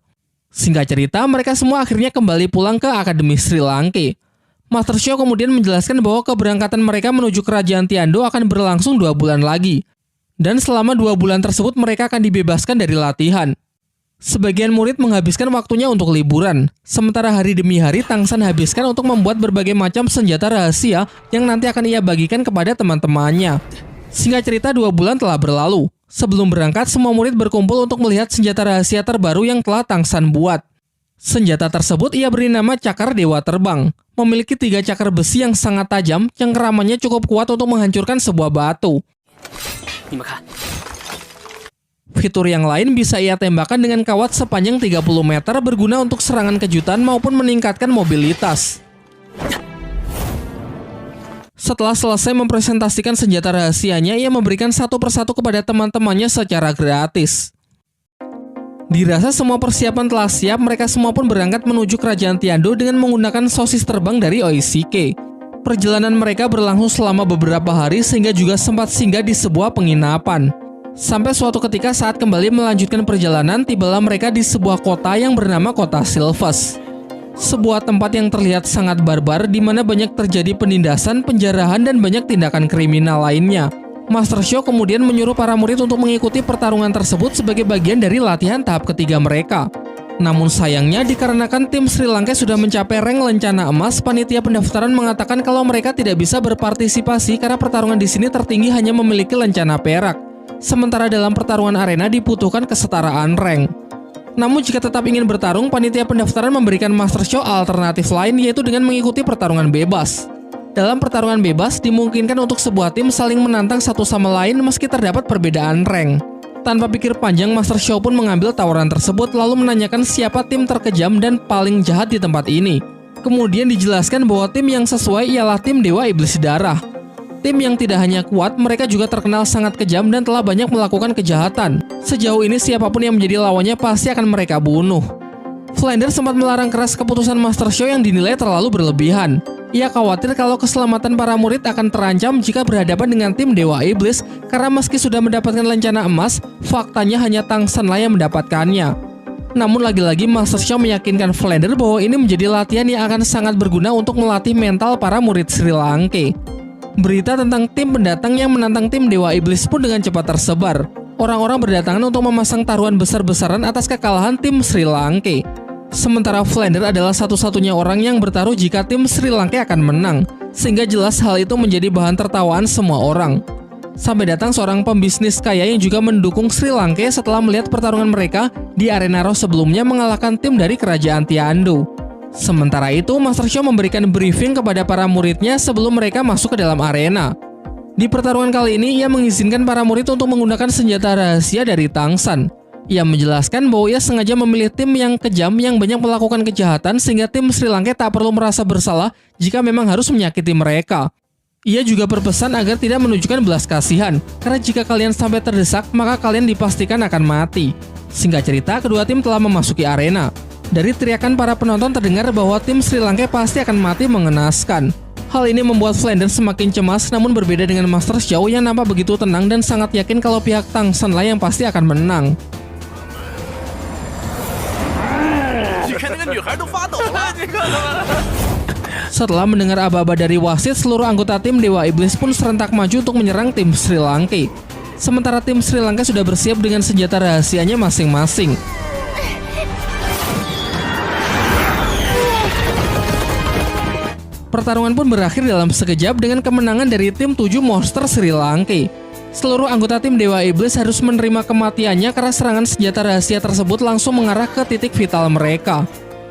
Singkat cerita, mereka semua akhirnya kembali pulang ke Akademi Sri Lanka. Master Xiao kemudian menjelaskan bahwa keberangkatan mereka menuju kerajaan Tiando akan berlangsung 2 bulan lagi. Dan selama 2 bulan tersebut mereka akan dibebaskan dari latihan. Sebagian murid menghabiskan waktunya untuk liburan, sementara hari demi hari Tangsen habiskan untuk membuat berbagai macam senjata rahasia yang nanti akan ia bagikan kepada teman-temannya. Singkat cerita, 2 bulan telah berlalu. Sebelum berangkat, semua murid berkumpul untuk melihat senjata rahasia terbaru yang telah Tangsen buat. Senjata tersebut ia beri nama Cakar Dewa Terbang. Memiliki 3 cakar besi yang sangat tajam, cengkeramannya cukup kuat untuk menghancurkan sebuah batu. Fitur yang lain bisa ia tembakkan dengan kawat sepanjang 30 meter berguna untuk serangan kejutan maupun meningkatkan mobilitas. Setelah selesai mempresentasikan senjata rahasianya, ia memberikan satu persatu kepada teman-temannya secara gratis. Dirasa semua persiapan telah siap, mereka semua pun berangkat menuju kerajaan Tiando dengan menggunakan sosis terbang dari Oishike. Perjalanan mereka berlangsung selama beberapa hari sehingga juga sempat singgah di sebuah penginapan. Sampai suatu ketika saat kembali melanjutkan perjalanan, tibalah mereka di sebuah kota yang bernama Kota Sylphus. Sebuah tempat yang terlihat sangat barbar di mana banyak terjadi penindasan, penjarahan, dan banyak tindakan kriminal lainnya. Master Shou kemudian menyuruh para murid untuk mengikuti pertarungan tersebut sebagai bagian dari latihan tahap ketiga mereka. Namun sayangnya dikarenakan tim Sri Lanka sudah mencapai rank lencana emas, panitia pendaftaran mengatakan kalau mereka tidak bisa berpartisipasi karena pertarungan di sini tertinggi hanya memiliki lencana perak. Sementara dalam pertarungan arena dibutuhkan kesetaraan rank. Namun jika tetap ingin bertarung, panitia pendaftaran memberikan Master Shou alternatif lain, yaitu dengan mengikuti pertarungan bebas. Dalam pertarungan bebas, dimungkinkan untuk sebuah tim saling menantang satu sama lain meski terdapat perbedaan rank. Tanpa pikir panjang, Master Shou pun mengambil tawaran tersebut lalu menanyakan siapa tim terkejam dan paling jahat di tempat ini. Kemudian dijelaskan bahwa tim yang sesuai ialah tim Dewa Iblis Darah. Tim yang tidak hanya kuat, mereka juga terkenal sangat kejam dan telah banyak melakukan kejahatan. Sejauh ini siapapun yang menjadi lawannya pasti akan mereka bunuh. Flander sempat melarang keras keputusan Master Shou yang dinilai terlalu berlebihan. Ia khawatir kalau keselamatan para murid akan terancam jika berhadapan dengan tim Dewa Iblis, karena meski sudah mendapatkan lencana emas, faktanya hanya Tang Shenlah yang mendapatkannya. Namun lagi-lagi Master Shou meyakinkan Flander bahwa ini menjadi latihan yang akan sangat berguna untuk melatih mental para murid Sri Lanka. Berita tentang tim pendatang yang menantang tim Dewa Iblis pun dengan cepat tersebar. Orang-orang berdatangan untuk memasang taruhan besar-besaran atas kekalahan tim Sri Lanka. Sementara Flander adalah satu-satunya orang yang bertaruh jika tim Sri Lanka akan menang, sehingga jelas hal itu menjadi bahan tertawaan semua orang. Sampai datang seorang pembisnis kaya yang juga mendukung Sri Lanka setelah melihat pertarungan mereka di arena Raw sebelumnya mengalahkan tim dari kerajaan Tiando. Sementara itu, Master Shou memberikan briefing kepada para muridnya sebelum mereka masuk ke dalam arena. Di pertarungan kali ini, ia mengizinkan para murid untuk menggunakan senjata rahasia dari Tang Shen. Ia menjelaskan bahwa ia sengaja memilih tim yang kejam yang banyak melakukan kejahatan sehingga tim Sri Lanka tak perlu merasa bersalah jika memang harus menyakiti mereka. Ia juga berpesan agar tidak menunjukkan belas kasihan, karena jika kalian sampai terdesak, maka kalian dipastikan akan mati. Singkat cerita, kedua tim telah memasuki arena. Dari teriakan para penonton terdengar bahwa tim Sri Lanka pasti akan mati mengenaskan. Hal ini membuat Flander semakin cemas, namun berbeda dengan Master Shou yang nampak begitu tenang dan sangat yakin kalau pihak Tang Shenlah yang pasti akan menang. Setelah mendengar aba-aba dari wasit, seluruh anggota tim Dewa Iblis pun serentak maju untuk menyerang tim Sri Lanka. Sementara tim Sri Lanka sudah bersiap dengan senjata rahasianya masing-masing. Pertarungan pun berakhir dalam sekejap dengan kemenangan dari tim 7 monster Sri Lanka. Seluruh anggota tim Dewa Iblis harus menerima kematiannya karena serangan senjata rahasia tersebut langsung mengarah ke titik vital mereka.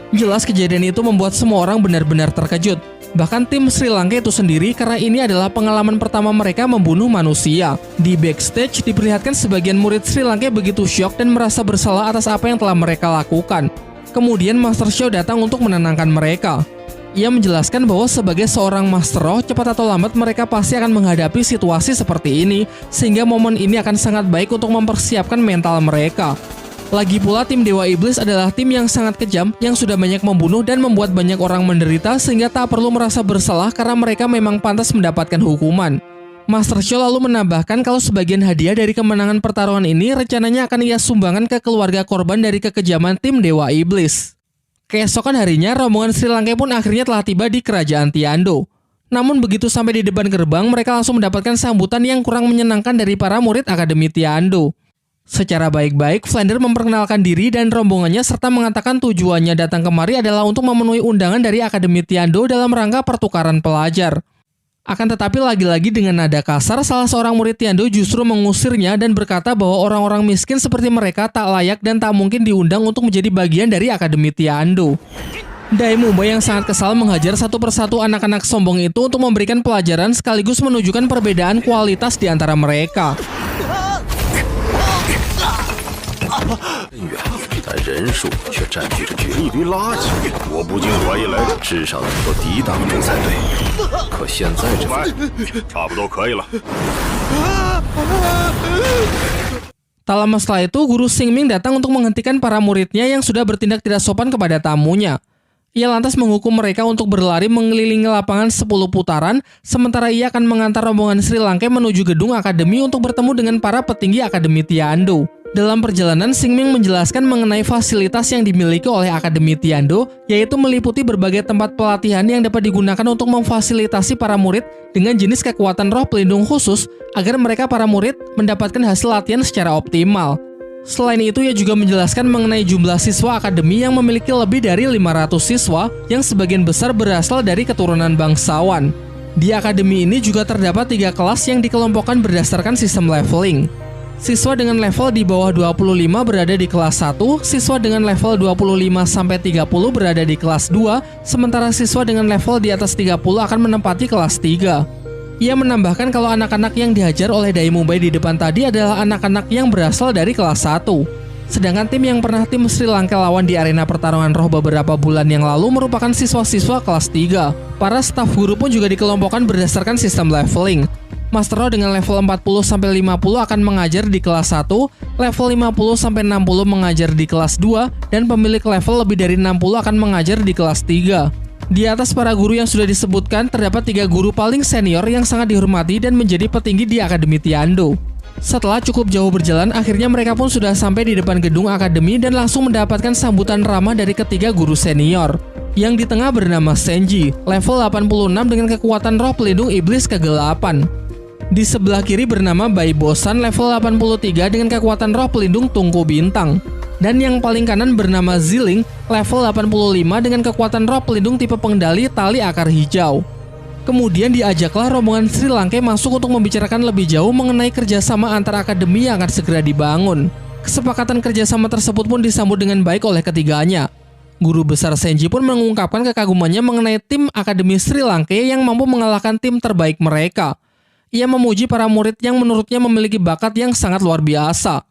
Jelas kejadian itu membuat semua orang benar-benar terkejut. Bahkan tim Sri Lanka itu sendiri, karena ini adalah pengalaman pertama mereka membunuh manusia. Di backstage diperlihatkan sebagian murid Sri Lanka begitu syok dan merasa bersalah atas apa yang telah mereka lakukan. Kemudian Master Shou datang untuk menenangkan mereka. Ia menjelaskan bahwa sebagai seorang Master Roh, cepat atau lambat mereka pasti akan menghadapi situasi seperti ini, sehingga momen ini akan sangat baik untuk mempersiapkan mental mereka. Lagi pula tim Dewa Iblis adalah tim yang sangat kejam, yang sudah banyak membunuh dan membuat banyak orang menderita, sehingga tak perlu merasa bersalah karena mereka memang pantas mendapatkan hukuman. Master Shou lalu menambahkan kalau sebagian hadiah dari kemenangan pertarungan ini rencananya akan ia sumbangkan ke keluarga korban dari kekejaman tim Dewa Iblis. Keesokan harinya, rombongan Sri Lanka pun akhirnya telah tiba di kerajaan Tiando. Namun begitu sampai di depan gerbang, mereka langsung mendapatkan sambutan yang kurang menyenangkan dari para murid Akademi Tiando. Secara baik-baik, Flander memperkenalkan diri dan rombongannya serta mengatakan tujuannya datang kemari adalah untuk memenuhi undangan dari Akademi Tiando dalam rangka pertukaran pelajar. Akan tetapi lagi-lagi dengan nada kasar, salah seorang murid Tiando justru mengusirnya dan berkata bahwa orang-orang miskin seperti mereka tak layak dan tak mungkin diundang untuk menjadi bagian dari Akademi Tiando. Dai Mumbai yang sangat kesal menghajar satu persatu anak-anak sombong itu untuk memberikan pelajaran sekaligus menunjukkan perbedaan kualitas di antara mereka. 但人数却占据着绝一堆垃圾。我不禁怀疑来者至少能够抵挡住才对。可现在这差不多可以了。 Tak lama setelah itu, guru Xingming datang untuk menghentikan para muridnya yang sudah bertindak tidak sopan kepada tamunya. Ia lantas menghukum mereka untuk berlari mengelilingi lapangan 10 putaran, sementara ia akan mengantar rombongan Sri Lanka menuju gedung akademi untuk bertemu dengan para petinggi Akademi Tiando. Dalam perjalanan, Xingming menjelaskan mengenai fasilitas yang dimiliki oleh Akademi Tiando, yaitu meliputi berbagai tempat pelatihan yang dapat digunakan untuk memfasilitasi para murid dengan jenis kekuatan roh pelindung khusus agar mereka para murid mendapatkan hasil latihan secara optimal. Selain itu, ia juga menjelaskan mengenai jumlah siswa akademi yang memiliki lebih dari 500 siswa yang sebagian besar berasal dari keturunan bangsawan. Di akademi ini juga terdapat 3 kelas yang dikelompokkan berdasarkan sistem leveling. Siswa dengan level di bawah 25 berada di kelas 1, siswa dengan level 25-30 berada di kelas 2, sementara siswa dengan level di atas 30 akan menempati kelas 3. Ia menambahkan kalau anak-anak yang dihajar oleh Dai Mubai di depan tadi adalah anak-anak yang berasal dari kelas 1. Sedangkan tim yang pernah tim Sri Lanka lawan di arena pertarungan roh beberapa bulan yang lalu merupakan siswa-siswa kelas 3. Para staf guru pun juga dikelompokkan berdasarkan sistem leveling. Master Roh dengan level 40-50 akan mengajar di kelas 1, level 50-60 mengajar di kelas 2, dan pemilik level lebih dari 60 akan mengajar di kelas 3. Di atas para guru yang sudah disebutkan, terdapat 3 guru paling senior yang sangat dihormati dan menjadi petinggi di Akademi Tiando. Setelah cukup jauh berjalan, akhirnya mereka pun sudah sampai di depan gedung akademi dan langsung mendapatkan sambutan ramah dari ketiga guru senior. Yang di tengah bernama Senji, level 86 dengan kekuatan roh pelindung iblis ke-8. Di sebelah kiri bernama Bai Bosan, level 83 dengan kekuatan roh pelindung tungku bintang. Dan yang paling kanan bernama Ziling, level 85 dengan kekuatan roh pelindung tipe pengendali tali akar hijau. Kemudian diajaklah rombongan Sri Lanka masuk untuk membicarakan lebih jauh mengenai kerjasama antar akademi yang akan segera dibangun. Kesepakatan kerjasama tersebut pun disambut dengan baik oleh ketiganya. Guru besar Senji pun mengungkapkan kekagumannya mengenai tim Akademi Sri Lanka yang mampu mengalahkan tim terbaik mereka. Ia memuji para murid yang menurutnya memiliki bakat yang sangat luar biasa.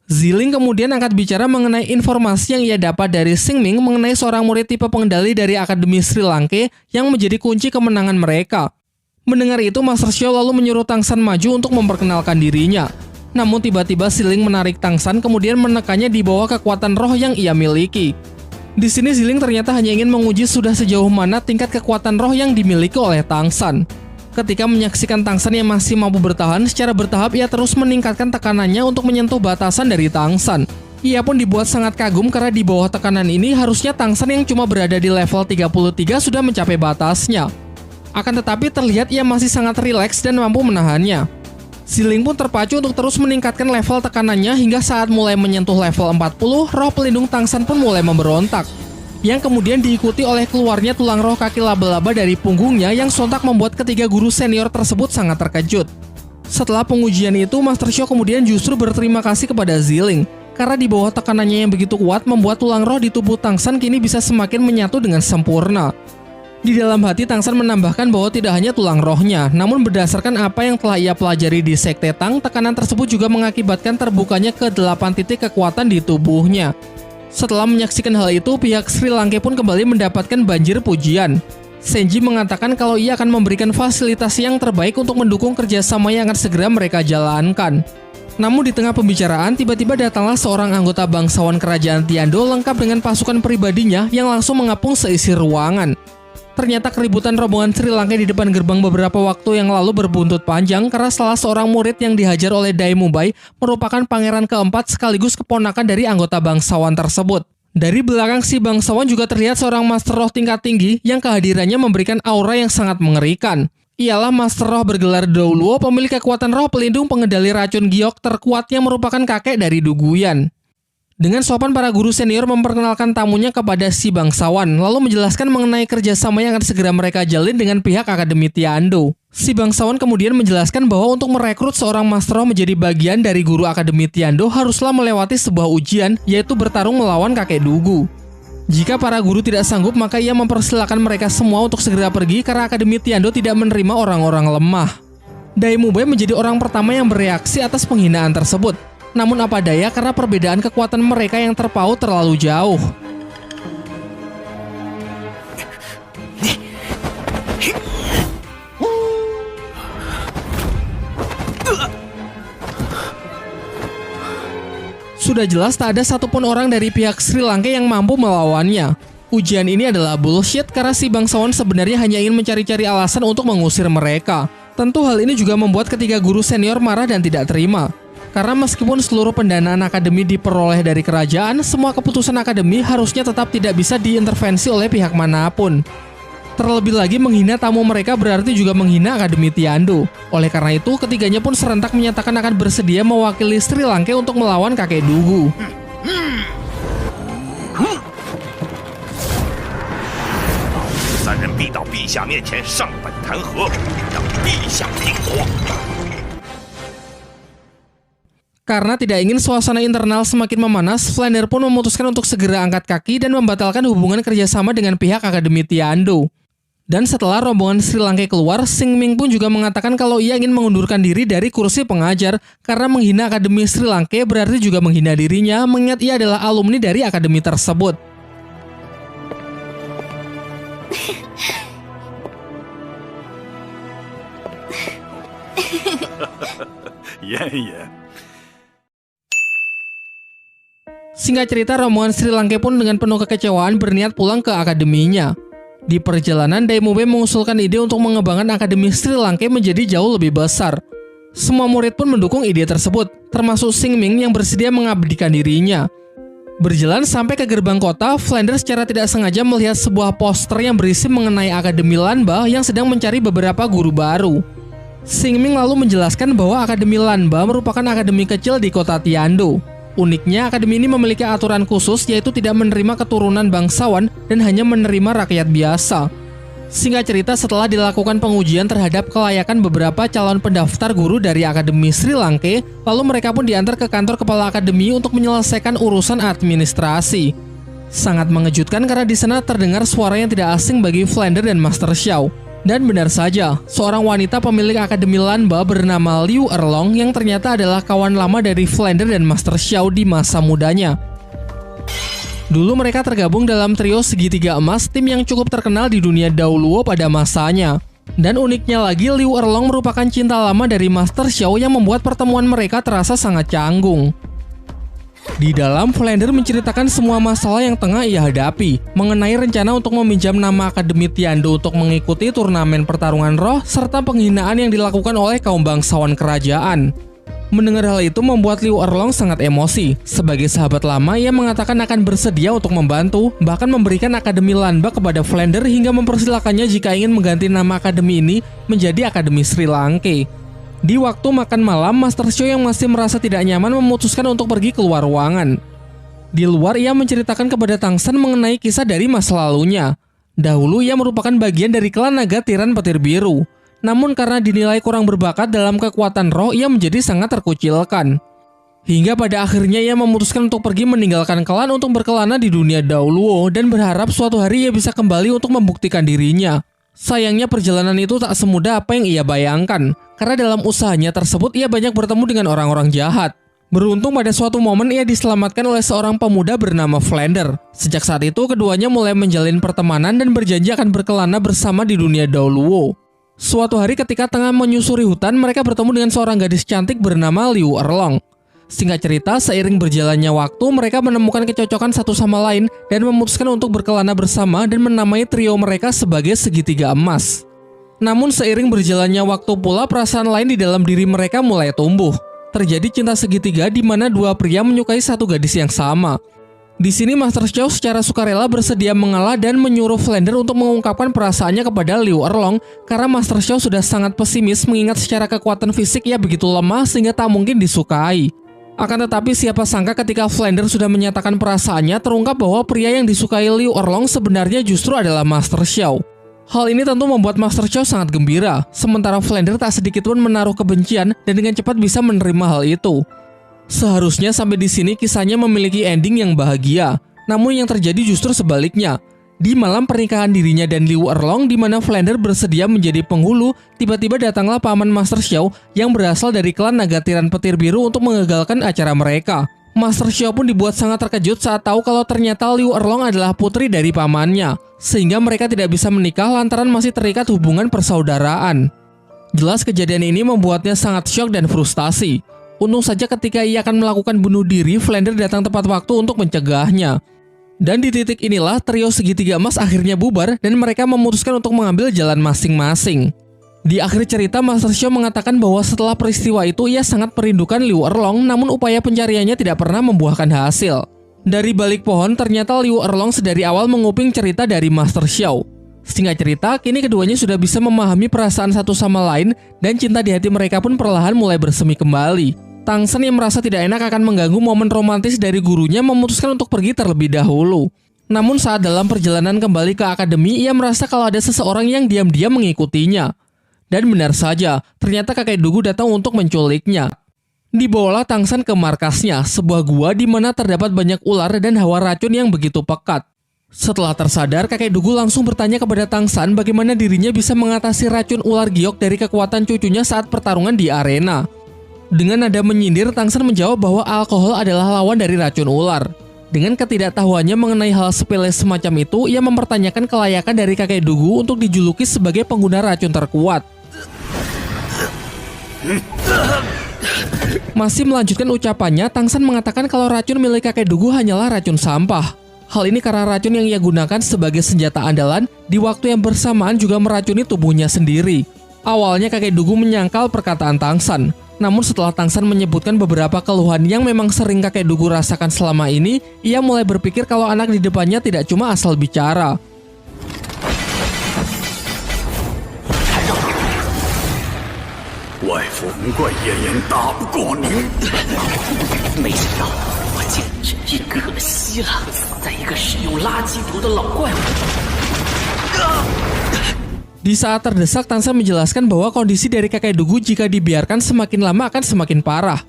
Ziling kemudian angkat bicara mengenai informasi yang ia dapat dari Xingming mengenai seorang murid tipe pengendali dari Akademi Sri Lanka yang menjadi kunci kemenangan mereka. Mendengar itu, Master Xiao lalu menyuruh Tangsan maju untuk memperkenalkan dirinya. Namun tiba-tiba Ziling menarik Tangsan kemudian menekannya di bawah kekuatan roh yang ia miliki. Di sini Ziling ternyata hanya ingin menguji sudah sejauh mana tingkat kekuatan roh yang dimiliki oleh Tangsan. Ketika menyaksikan Tangsan yang masih mampu bertahan, secara bertahap ia terus meningkatkan tekanannya untuk menyentuh batasan dari Tangsan. Ia pun dibuat sangat kagum karena di bawah tekanan ini harusnya Tangsan yang cuma berada di level 33 sudah mencapai batasnya. Akan tetapi terlihat ia masih sangat rileks dan mampu menahannya. Ziling pun terpacu untuk terus meningkatkan level tekanannya hingga saat mulai menyentuh level 40, roh pelindung Tangsan pun mulai memberontak. Yang kemudian diikuti oleh keluarnya tulang roh kaki laba-laba dari punggungnya yang sontak membuat ketiga guru senior tersebut sangat terkejut. Setelah pengujian itu, Master Xiao kemudian justru berterima kasih kepada Ziling, karena di bawah tekanannya yang begitu kuat membuat tulang roh di tubuh Tangsan kini bisa semakin menyatu dengan sempurna. Di dalam hati, Tangsan menambahkan bahwa tidak hanya tulang rohnya, namun berdasarkan apa yang telah ia pelajari di Sekte Tang, tekanan tersebut juga mengakibatkan terbukanya ke-8 titik kekuatan di tubuhnya. Setelah menyaksikan hal itu, pihak Sri Lanka pun kembali mendapatkan banjir pujian. Senji mengatakan kalau ia akan memberikan fasilitas yang terbaik untuk mendukung kerjasama yang akan segera mereka jalankan. Namun di tengah pembicaraan, tiba-tiba datanglah seorang anggota bangsawan kerajaan Tiando lengkap dengan pasukan pribadinya yang langsung mengepung seisi ruangan. Ternyata keributan rombongan Sri Lanka di depan gerbang beberapa waktu yang lalu berbuntut panjang karena salah seorang murid yang dihajar oleh Dai Mubai merupakan pangeran keempat sekaligus keponakan dari anggota bangsawan tersebut. Dari belakang si bangsawan juga terlihat seorang master roh tingkat tinggi yang kehadirannya memberikan aura yang sangat mengerikan. Ialah master roh bergelar Douluo, pemilik kekuatan roh pelindung pengendali racun giok terkuat yang merupakan kakek dari Du Guyan. Dengan sopan, para guru senior memperkenalkan tamunya kepada si bangsawan, lalu menjelaskan mengenai kerjasama yang akan segera mereka jalin dengan pihak Akademi Tiando. Si bangsawan kemudian menjelaskan bahwa untuk merekrut seorang master roh menjadi bagian dari guru Akademi Tiando haruslah melewati sebuah ujian, yaitu bertarung melawan kakek Dugu. Jika para guru tidak sanggup, maka ia mempersilahkan mereka semua untuk segera pergi karena Akademi Tiando tidak menerima orang-orang lemah. Dai Mubai menjadi orang pertama yang bereaksi atas penghinaan tersebut. Namun apa daya karena perbedaan kekuatan mereka yang terpaut terlalu jauh. Sudah jelas tak ada satupun orang dari pihak Sri Lanka yang mampu melawannya. Ujian ini adalah bullshit karena si bangsawan sebenarnya hanya ingin mencari-cari alasan untuk mengusir mereka. Tentu hal ini juga membuat ketiga guru senior marah dan tidak terima. Karena meskipun seluruh pendanaan akademi diperoleh dari kerajaan, semua keputusan akademi harusnya tetap tidak bisa diintervensi oleh pihak manapun. Terlebih lagi menghina tamu mereka berarti juga menghina Akademi Tiando. Oleh karena itu, ketiganya pun serentak menyatakan akan bersedia mewakili Sri Lanka untuk melawan kakek Dugu. Karena tidak ingin suasana internal semakin memanas, Flander pun memutuskan untuk segera angkat kaki dan membatalkan hubungan kerjasama dengan pihak Akademi Tiando. Dan setelah rombongan Sri Lanka keluar, Singming pun juga mengatakan kalau ia ingin mengundurkan diri dari kursi pengajar karena menghina Akademi Sri Lanka berarti juga menghina dirinya, mengingat ia adalah alumni dari akademi tersebut. Singkat cerita, rombongan Sri Lanka pun dengan penuh kekecewaan berniat pulang ke akademinya. Di perjalanan, Daimube mengusulkan ide untuk mengembangkan Akademi Sri Lanka menjadi jauh lebih besar. Semua murid pun mendukung ide tersebut, termasuk Singming yang bersedia mengabdikan dirinya. Berjalan sampai ke gerbang kota, Flander secara tidak sengaja melihat sebuah poster yang berisi mengenai Akademi Lanba yang sedang mencari beberapa guru baru. Singming lalu menjelaskan bahwa Akademi Lanba merupakan akademi kecil di kota Tiando. Uniknya, akademi ini memiliki aturan khusus yaitu tidak menerima keturunan bangsawan dan hanya menerima rakyat biasa. Singkat cerita, setelah dilakukan pengujian terhadap kelayakan beberapa calon pendaftar guru dari Akademi Sri Lanka, lalu mereka pun diantar ke kantor kepala akademi untuk menyelesaikan urusan administrasi. Sangat mengejutkan karena di sana terdengar suara yang tidak asing bagi Flander dan Master Xiao. Dan benar saja, seorang wanita pemilik Akademi Lanba bernama Liu Erlong yang ternyata adalah kawan lama dari Flander dan Master Xiao di masa mudanya. Dulu mereka tergabung dalam trio segitiga emas, tim yang cukup terkenal di dunia Daoluo pada masanya. Dan uniknya lagi, Liu Erlong merupakan cinta lama dari Master Xiao yang membuat pertemuan mereka terasa sangat canggung. Di dalam, Flander menceritakan semua masalah yang tengah ia hadapi, mengenai rencana untuk meminjam nama Akademi Tiando untuk mengikuti turnamen pertarungan roh, serta penghinaan yang dilakukan oleh kaum bangsawan kerajaan. Mendengar hal itu membuat Liu Erlong sangat emosi. Sebagai sahabat lama, ia mengatakan akan bersedia untuk membantu, bahkan memberikan Akademi Lanba kepada Flander hingga mempersilakannya jika ingin mengganti nama akademi ini menjadi Akademi Sri Lanka. Di waktu makan malam, Master Xiao yang masih merasa tidak nyaman memutuskan untuk pergi keluar ruangan. Di luar, ia menceritakan kepada Tang San mengenai kisah dari masa lalunya. Dahulu ia merupakan bagian dari klan naga tiran petir biru. Namun karena dinilai kurang berbakat dalam kekuatan roh, ia menjadi sangat terkucilkan. Hingga pada akhirnya ia memutuskan untuk pergi meninggalkan klan untuk berkelana di dunia Daoluo dan berharap suatu hari ia bisa kembali untuk membuktikan dirinya. Sayangnya perjalanan itu tak semudah apa yang ia bayangkan, karena dalam usahanya tersebut ia banyak bertemu dengan orang-orang jahat. Beruntung pada suatu momen ia diselamatkan oleh seorang pemuda bernama Flander. Sejak saat itu keduanya mulai menjalin pertemanan dan berjanji akan berkelana bersama di dunia Daoluo. Suatu hari ketika tengah menyusuri hutan, mereka bertemu dengan seorang gadis cantik bernama Liu Erlong. Singkat cerita, seiring berjalannya waktu, mereka menemukan kecocokan satu sama lain dan memutuskan untuk berkelana bersama dan menamai trio mereka sebagai segitiga emas. Namun seiring berjalannya waktu pula, perasaan lain di dalam diri mereka mulai tumbuh. Terjadi cinta segitiga di mana dua pria menyukai satu gadis yang sama. Di sini Master Xiao secara sukarela bersedia mengalah dan menyuruh Flander untuk mengungkapkan perasaannya kepada Liu Erlong karena Master Xiao sudah sangat pesimis mengingat secara kekuatan fisik ia begitu lemah sehingga tak mungkin disukai. Akan tetapi siapa sangka ketika Flander sudah menyatakan perasaannya, terungkap bahwa pria yang disukai Liu Erlong sebenarnya justru adalah Master Xiao. Hal ini tentu membuat Master Xiao sangat gembira, sementara Flander tak sedikit pun menaruh kebencian dan dengan cepat bisa menerima hal itu. Seharusnya sampai di sini kisahnya memiliki ending yang bahagia, namun yang terjadi justru sebaliknya. Di malam pernikahan dirinya dan Liu Erlong di mana Flander bersedia menjadi penghulu, tiba-tiba datanglah paman Master Xiao yang berasal dari klan naga tiran petir biru untuk mengagalkan acara mereka. Master Xiao pun dibuat sangat terkejut saat tahu kalau ternyata Liu Erlong adalah putri dari pamannya, sehingga mereka tidak bisa menikah lantaran masih terikat hubungan persaudaraan. Jelas kejadian ini membuatnya sangat syok dan frustasi. Untung saja ketika ia akan melakukan bunuh diri, Flander datang tepat waktu untuk mencegahnya. Dan di titik inilah trio segitiga emas akhirnya bubar dan mereka memutuskan untuk mengambil jalan masing-masing. Di akhir cerita, Master Xiao mengatakan bahwa setelah peristiwa itu ia sangat merindukan Liu Erlong, namun upaya pencariannya tidak pernah membuahkan hasil. Dari balik pohon, ternyata Liu Erlong sedari awal menguping cerita dari Master Xiao. Singkat cerita, kini keduanya sudah bisa memahami perasaan satu sama lain dan cinta di hati mereka pun perlahan mulai bersemi kembali. Tang Shen yang merasa tidak enak akan mengganggu momen romantis dari gurunya memutuskan untuk pergi terlebih dahulu. Namun saat dalam perjalanan kembali ke akademi, ia merasa kalau ada seseorang yang diam-diam mengikutinya. Dan benar saja, ternyata kakek Dugu datang untuk menculiknya. Dibawalah Tang Shen ke markasnya, sebuah gua di mana terdapat banyak ular dan hawa racun yang begitu pekat. Setelah tersadar, kakek Dugu langsung bertanya kepada Tang Shen bagaimana dirinya bisa mengatasi racun ular giok dari kekuatan cucunya saat pertarungan di arena. Dengan nada menyindir, Tang Shen menjawab bahwa alkohol adalah lawan dari racun ular. Dengan ketidaktahuannya mengenai hal sepele semacam itu, ia mempertanyakan kelayakan dari kakek Dugu untuk dijuluki sebagai pengguna racun terkuat. Masih melanjutkan ucapannya, Tang Shen mengatakan kalau racun milik kakek Dugu hanyalah racun sampah. Hal ini karena racun yang ia gunakan sebagai senjata andalan di waktu yang bersamaan juga meracuni tubuhnya sendiri. Awalnya kakek Dugu menyangkal perkataan Tang Shen. Namun setelah Tang Shen menyebutkan beberapa keluhan yang memang sering kakek Dugu rasakan selama ini, ia mulai berpikir kalau anak di depannya tidak cuma asal bicara. 外父无怪燕燕打不过你。没想到我竟真是可惜了，死在一个使用垃圾毒的老怪物。 Di saat terdesak, Tang Shen menjelaskan bahwa kondisi dari kakek Dugu jika dibiarkan semakin lama akan semakin parah.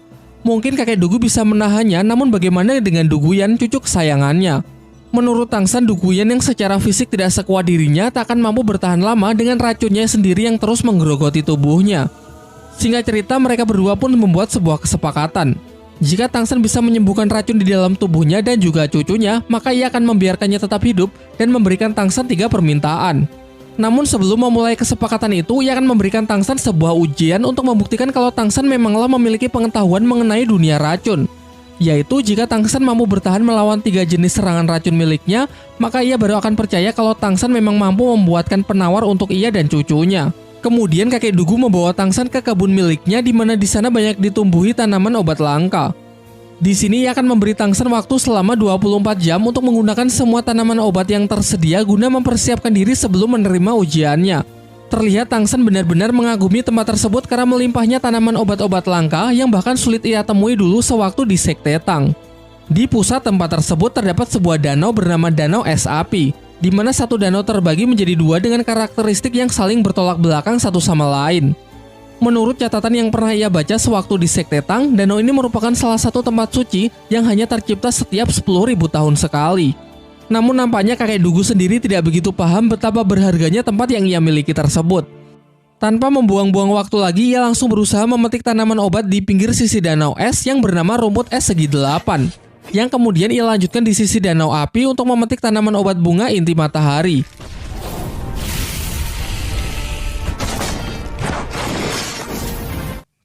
Mungkin kakek Dugu bisa menahannya, namun bagaimana dengan Duguyan, cucu kesayangannya? Menurut Tang Shen, Duguyan yang secara fisik tidak sekuat dirinya tak akan mampu bertahan lama dengan racunnya sendiri yang terus menggerogoti tubuhnya. Singkat cerita, mereka berdua pun membuat sebuah kesepakatan. Jika Tang Shen bisa menyembuhkan racun di dalam tubuhnya dan juga cucunya, maka ia akan membiarkannya tetap hidup dan memberikan Tang Shen 3 permintaan. Namun sebelum memulai kesepakatan itu, ia akan memberikan Tang Shen sebuah ujian untuk membuktikan kalau Tang Shen memanglah memiliki pengetahuan mengenai dunia racun. Yaitu jika Tang Shen mampu bertahan melawan 3 jenis serangan racun miliknya, maka ia baru akan percaya kalau Tang Shen memang mampu membuatkan penawar untuk ia dan cucunya. Kemudian kakek Dugu membawa Tang Shen ke kebun miliknya di mana di sana banyak ditumbuhi tanaman obat langka. Di sini ia akan memberi Tang Shen waktu selama 24 jam untuk menggunakan semua tanaman obat yang tersedia guna mempersiapkan diri sebelum menerima ujiannya. Terlihat Tang Shen benar-benar mengagumi tempat tersebut karena melimpahnya tanaman obat-obat langka yang bahkan sulit ia temui dulu sewaktu di Sekte Tang. Di pusat tempat tersebut terdapat sebuah danau bernama Danau Es Api, di mana satu danau terbagi menjadi 2 dengan karakteristik yang saling bertolak belakang satu sama lain. Menurut catatan yang pernah ia baca sewaktu di Sekte Tang, danau ini merupakan salah satu tempat suci yang hanya tercipta setiap 10.000 tahun sekali. Namun nampaknya kakek Dugu sendiri tidak begitu paham betapa berharganya tempat yang ia miliki tersebut. Tanpa membuang-buang waktu lagi, ia langsung berusaha memetik tanaman obat di pinggir sisi danau es yang bernama rumput es segi 8. Yang kemudian ia lanjutkan di sisi danau api untuk memetik tanaman obat bunga inti matahari.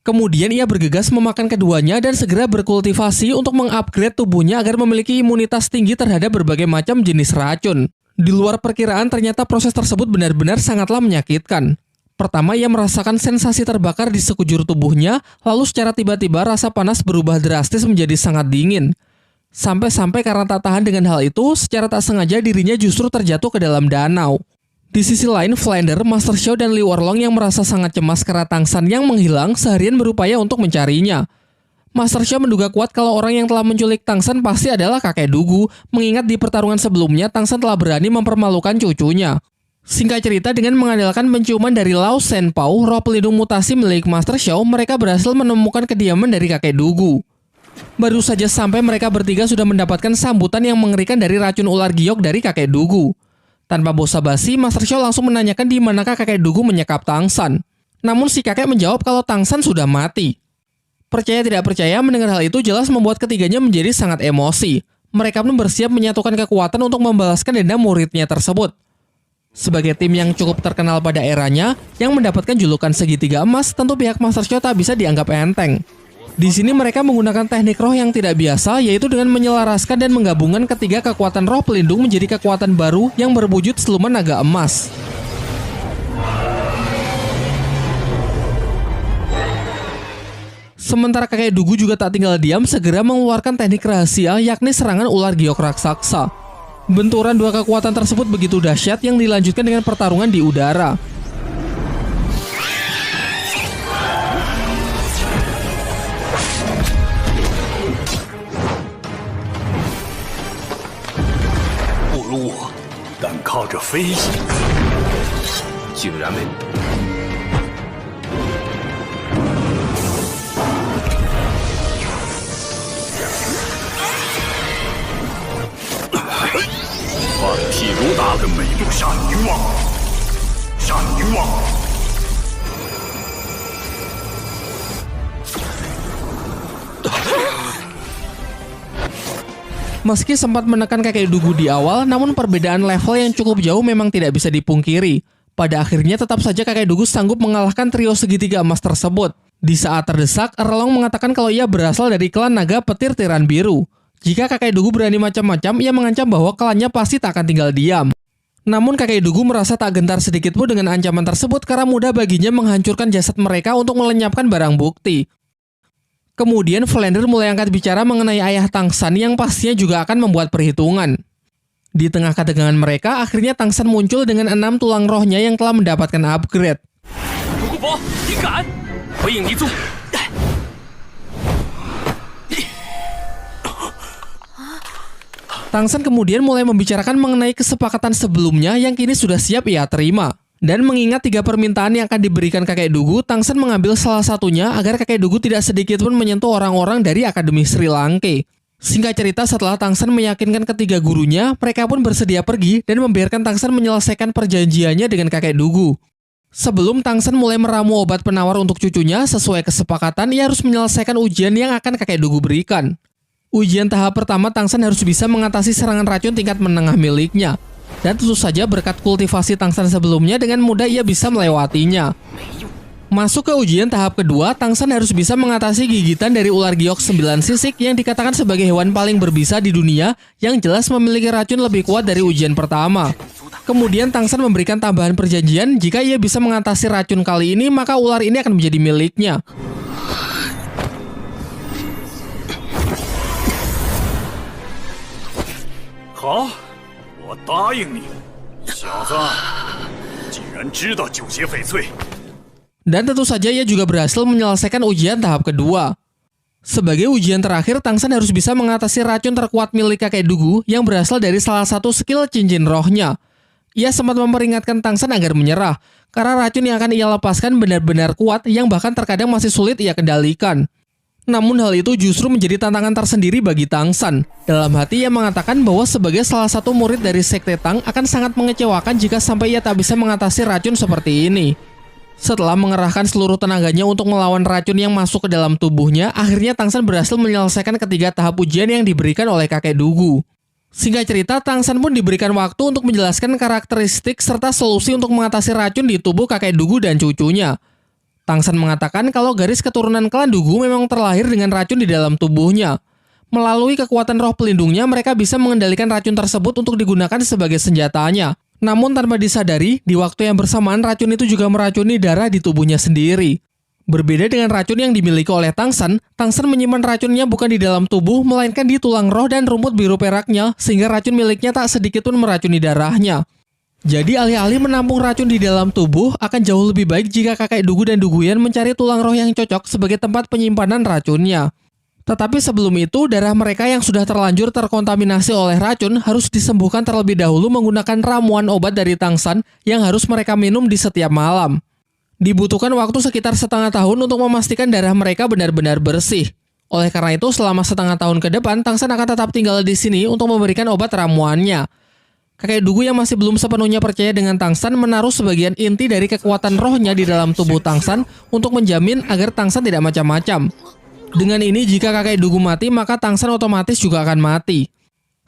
Kemudian ia bergegas memakan keduanya dan segera berkultivasi untuk mengupgrade tubuhnya agar memiliki imunitas tinggi terhadap berbagai macam jenis racun. Di luar perkiraan, ternyata proses tersebut benar-benar sangatlah menyakitkan. Pertama, ia merasakan sensasi terbakar di sekujur tubuhnya, lalu secara tiba-tiba rasa panas berubah drastis menjadi sangat dingin. Sampai-sampai karena tak tahan dengan hal itu, secara tak sengaja dirinya justru terjatuh ke dalam danau. Di sisi lain, Flander, Master Xiao, dan Liu Erlong yang merasa sangat cemas karena Tang Shen yang menghilang seharian berupaya untuk mencarinya. Master Xiao menduga kuat kalau orang yang telah menculik Tang Shen pasti adalah kakek Dugu, mengingat di pertarungan sebelumnya Tang Shen telah berani mempermalukan cucunya. Singkat cerita, dengan mengandalkan penciuman dari Lao Shenpao, roh pelindung mutasi milik Master Xiao, mereka berhasil menemukan kediaman dari kakek Dugu. Baru saja sampai, mereka bertiga sudah mendapatkan sambutan yang mengerikan dari racun ular giok dari kakek Dugu. Tanpa basa-basi, Master Xiao langsung menanyakan di manakah kakek Dugu menyekap Tang San. Namun si kakek menjawab kalau Tang San sudah mati. Percaya tidak percaya, mendengar hal itu jelas membuat ketiganya menjadi sangat emosi. Mereka pun bersiap menyatukan kekuatan untuk membalaskan dendam muridnya tersebut. Sebagai tim yang cukup terkenal pada eranya, yang mendapatkan julukan segitiga emas, tentu pihak Master Xiao tak bisa dianggap enteng. Di sini mereka menggunakan teknik roh yang tidak biasa, yaitu dengan menyelaraskan dan menggabungkan ketiga kekuatan roh pelindung menjadi kekuatan baru yang berwujud siluman naga emas. Sementara kakek Dugu juga tak tinggal diam, segera mengeluarkan teknik rahasia, yakni serangan ular giok raksasa. Benturan dua kekuatan tersebut begitu dahsyat yang dilanjutkan dengan pertarungan di udara. Meski sempat menekan kakek Dugu di awal, namun perbedaan level yang cukup jauh memang tidak bisa dipungkiri. Pada akhirnya tetap saja kakek Dugu sanggup mengalahkan trio segitiga emas tersebut. Di saat terdesak, Erlong mengatakan kalau ia berasal dari klan naga petir tiran biru. Jika kakek Dugu berani macam-macam, ia mengancam bahwa klannya pasti tak akan tinggal diam. Namun kakek Dugu merasa tak gentar sedikit pun dengan ancaman tersebut karena mudah baginya menghancurkan jasad mereka untuk melenyapkan barang bukti. Kemudian Flander mulai angkat bicara mengenai ayah Tang San yang pastinya juga akan membuat perhitungan. Di tengah ketegangan mereka, akhirnya Tang San muncul dengan 6 tulang rohnya yang telah mendapatkan upgrade. Tang San kemudian mulai membicarakan mengenai kesepakatan sebelumnya yang kini sudah siap ia terima. Dan mengingat 3 permintaan yang akan diberikan kakek Dugu, Tang San mengambil salah satunya agar kakek Dugu tidak sedikit pun menyentuh orang-orang dari Akademi Sri Lanka. Singkat cerita, setelah Tang San meyakinkan ketiga gurunya, mereka pun bersedia pergi dan membiarkan Tang San menyelesaikan perjanjiannya dengan kakek Dugu. Sebelum Tang San mulai meramu obat penawar untuk cucunya, sesuai kesepakatan ia harus menyelesaikan ujian yang akan kakek Dugu berikan. Ujian tahap pertama, Tang San harus bisa mengatasi serangan racun tingkat menengah miliknya. Dan tentu saja berkat kultivasi Tang San sebelumnya, dengan mudah ia bisa melewatinya. Masuk ke ujian tahap kedua, Tang San harus bisa mengatasi gigitan dari ular giok 9 sisik yang dikatakan sebagai hewan paling berbisa di dunia yang jelas memiliki racun lebih kuat dari ujian pertama. Kemudian Tang San memberikan tambahan perjanjian, jika ia bisa mengatasi racun kali ini, maka ular ini akan menjadi miliknya. Dan tentu saja ia juga berhasil menyelesaikan ujian tahap kedua. Sebagai ujian terakhir, Tang San harus bisa mengatasi racun terkuat milik kakek Dugu yang berasal dari salah satu skill cincin rohnya. Ia sempat memperingatkan Tang San agar menyerah, karena racun yang akan ia lepaskan benar-benar kuat yang bahkan terkadang masih sulit ia kendalikan. Namun hal itu justru menjadi tantangan tersendiri bagi Tang San. Dalam hati ia mengatakan bahwa sebagai salah satu murid dari Sekte Tang akan sangat mengecewakan jika sampai ia tak bisa mengatasi racun seperti ini. Setelah mengerahkan seluruh tenaganya untuk melawan racun yang masuk ke dalam tubuhnya, akhirnya Tang San berhasil menyelesaikan ketiga tahap ujian yang diberikan oleh kakek Dugu. Singkat cerita, Tang San pun diberikan waktu untuk menjelaskan karakteristik serta solusi untuk mengatasi racun di tubuh kakek Dugu dan cucunya. Tang San mengatakan kalau garis keturunan klan Dugu memang terlahir dengan racun di dalam tubuhnya. Melalui kekuatan roh pelindungnya, mereka bisa mengendalikan racun tersebut untuk digunakan sebagai senjatanya. Namun tanpa disadari, di waktu yang bersamaan racun itu juga meracuni darah di tubuhnya sendiri. Berbeda dengan racun yang dimiliki oleh Tang San menyimpan racunnya bukan di dalam tubuh, melainkan di tulang roh dan rumput biru peraknya, sehingga racun miliknya tak sedikit pun meracuni darahnya. Jadi alih-alih menampung racun di dalam tubuh, akan jauh lebih baik jika kakek Dugu dan Duguyan mencari tulang roh yang cocok sebagai tempat penyimpanan racunnya. Tetapi sebelum itu, darah mereka yang sudah terlanjur terkontaminasi oleh racun harus disembuhkan terlebih dahulu menggunakan ramuan obat dari Tang San yang harus mereka minum di setiap malam. Dibutuhkan waktu sekitar setengah tahun untuk memastikan darah mereka benar-benar bersih. Oleh karena itu, selama setengah tahun ke depan, Tang San akan tetap tinggal di sini untuk memberikan obat ramuannya. Kakek Dugu yang masih belum sepenuhnya percaya dengan Tangsan menaruh sebagian inti dari kekuatan rohnya di dalam tubuh Tangsan untuk menjamin agar Tangsan tidak macam-macam. Dengan ini, jika kakek Dugu mati, maka Tangsan otomatis juga akan mati.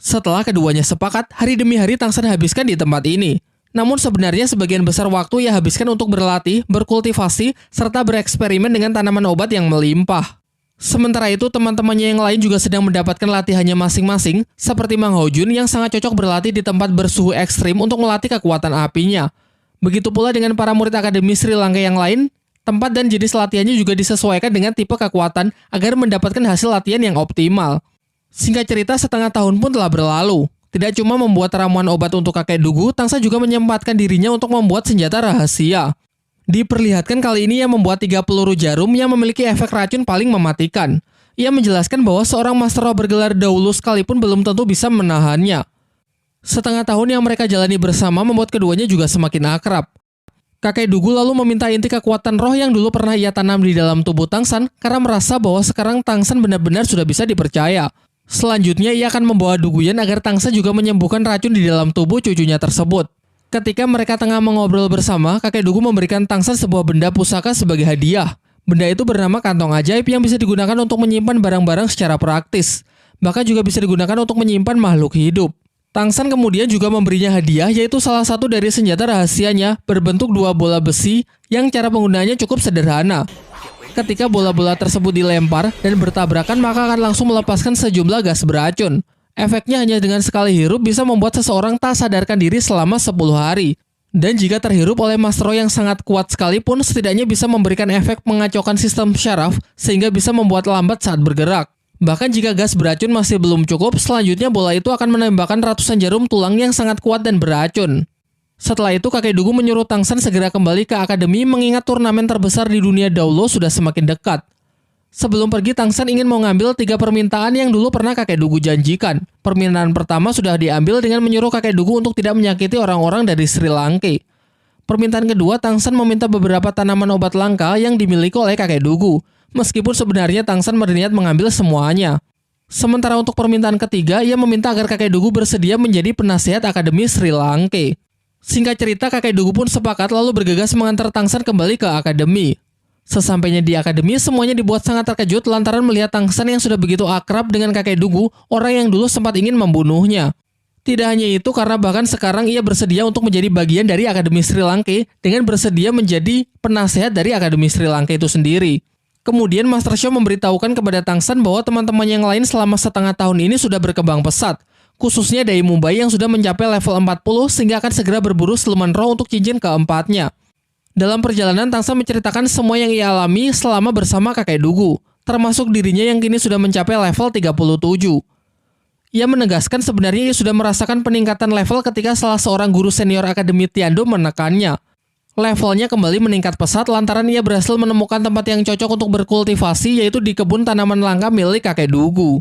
Setelah keduanya sepakat, hari demi hari Tangsan habiskan di tempat ini. Namun sebenarnya sebagian besar waktu ia habiskan untuk berlatih, berkultivasi, serta bereksperimen dengan tanaman obat yang melimpah. Sementara itu, teman-temannya yang lain juga sedang mendapatkan latihannya masing-masing, seperti Mang Hojun yang sangat cocok berlatih di tempat bersuhu ekstrim untuk melatih kekuatan apinya. Begitu pula dengan para murid Akademi Sri Lanka yang lain, tempat dan jenis latihannya juga disesuaikan dengan tipe kekuatan agar mendapatkan hasil latihan yang optimal. Singkat cerita, setengah tahun pun telah berlalu. Tidak cuma membuat ramuan obat untuk kakek Dugu, Tangsan juga menyempatkan dirinya untuk membuat senjata rahasia. Diperlihatkan kali ini ia membuat 3 peluru jarum yang memiliki efek racun paling mematikan. Ia menjelaskan bahwa seorang master roh bergelar Daulu sekalipun belum tentu bisa menahannya. Setengah tahun yang mereka jalani bersama membuat keduanya juga semakin akrab. Kakek Dugu lalu meminta inti kekuatan roh yang dulu pernah ia tanam di dalam tubuh Tangsan karena merasa bahwa sekarang Tangsan benar-benar sudah bisa dipercaya. Selanjutnya ia akan membawa Duguyan agar Tangsan juga menyembuhkan racun di dalam tubuh cucunya tersebut. Ketika mereka tengah mengobrol bersama, kakek Dugu memberikan Tangsan sebuah benda pusaka sebagai hadiah. Benda itu bernama kantong ajaib yang bisa digunakan untuk menyimpan barang-barang secara praktis. Bahkan juga bisa digunakan untuk menyimpan makhluk hidup. Tangsan kemudian juga memberinya hadiah, yaitu salah satu dari senjata rahasianya berbentuk 2 bola besi yang cara penggunaannya cukup sederhana. Ketika bola-bola tersebut dilempar dan bertabrakan, maka akan langsung melepaskan sejumlah gas beracun. Efeknya hanya dengan sekali hirup bisa membuat seseorang tak sadarkan diri selama 10 hari. Dan jika terhirup oleh master roh yang sangat kuat sekalipun, setidaknya bisa memberikan efek mengacaukan sistem syaraf sehingga bisa membuat lambat saat bergerak. Bahkan jika gas beracun masih belum cukup, selanjutnya bola itu akan menembakkan ratusan jarum tulang yang sangat kuat dan beracun. Setelah itu, kakek Dugu menyuruh Tangsan segera kembali ke akademi mengingat turnamen terbesar di dunia Daulo sudah semakin dekat. Sebelum pergi, Tangsan ingin mengambil 3 permintaan yang dulu pernah kakek Dugu janjikan. Permintaan pertama sudah diambil dengan menyuruh kakek Dugu untuk tidak menyakiti orang-orang dari Sri Lanka. Permintaan kedua, Tangsan meminta beberapa tanaman obat langka yang dimiliki oleh kakek Dugu, meskipun sebenarnya Tangsan berniat mengambil semuanya. Sementara untuk permintaan ketiga, ia meminta agar kakek Dugu bersedia menjadi penasihat Akademi Sri Lanka. Singkat cerita, kakek Dugu pun sepakat lalu bergegas mengantar Tangsan kembali ke akademi. Sesampainya di akademi, semuanya dibuat sangat terkejut lantaran melihat Tangsan yang sudah begitu akrab dengan kakek Dugu, orang yang dulu sempat ingin membunuhnya. Tidak hanya itu, karena bahkan sekarang ia bersedia untuk menjadi bagian dari Akademi Sri Lanka dengan bersedia menjadi penasehat dari Akademi Sri Lanka itu sendiri. Kemudian Master Shao memberitahukan kepada Tangsan bahwa teman-teman yang lain selama setengah tahun ini sudah berkembang pesat, khususnya Dai Mumbai yang sudah mencapai level 40 sehingga akan segera berburu siluman roh untuk cincin keempatnya. Dalam perjalanan, Tangsan menceritakan semua yang ia alami selama bersama kakek Dugu, termasuk dirinya yang kini sudah mencapai level 37. Ia menegaskan sebenarnya ia sudah merasakan peningkatan level ketika salah seorang guru senior Akademi Tiando menekannya. Levelnya kembali meningkat pesat lantaran ia berhasil menemukan tempat yang cocok untuk berkultivasi, yaitu di kebun tanaman langka milik kakek Dugu.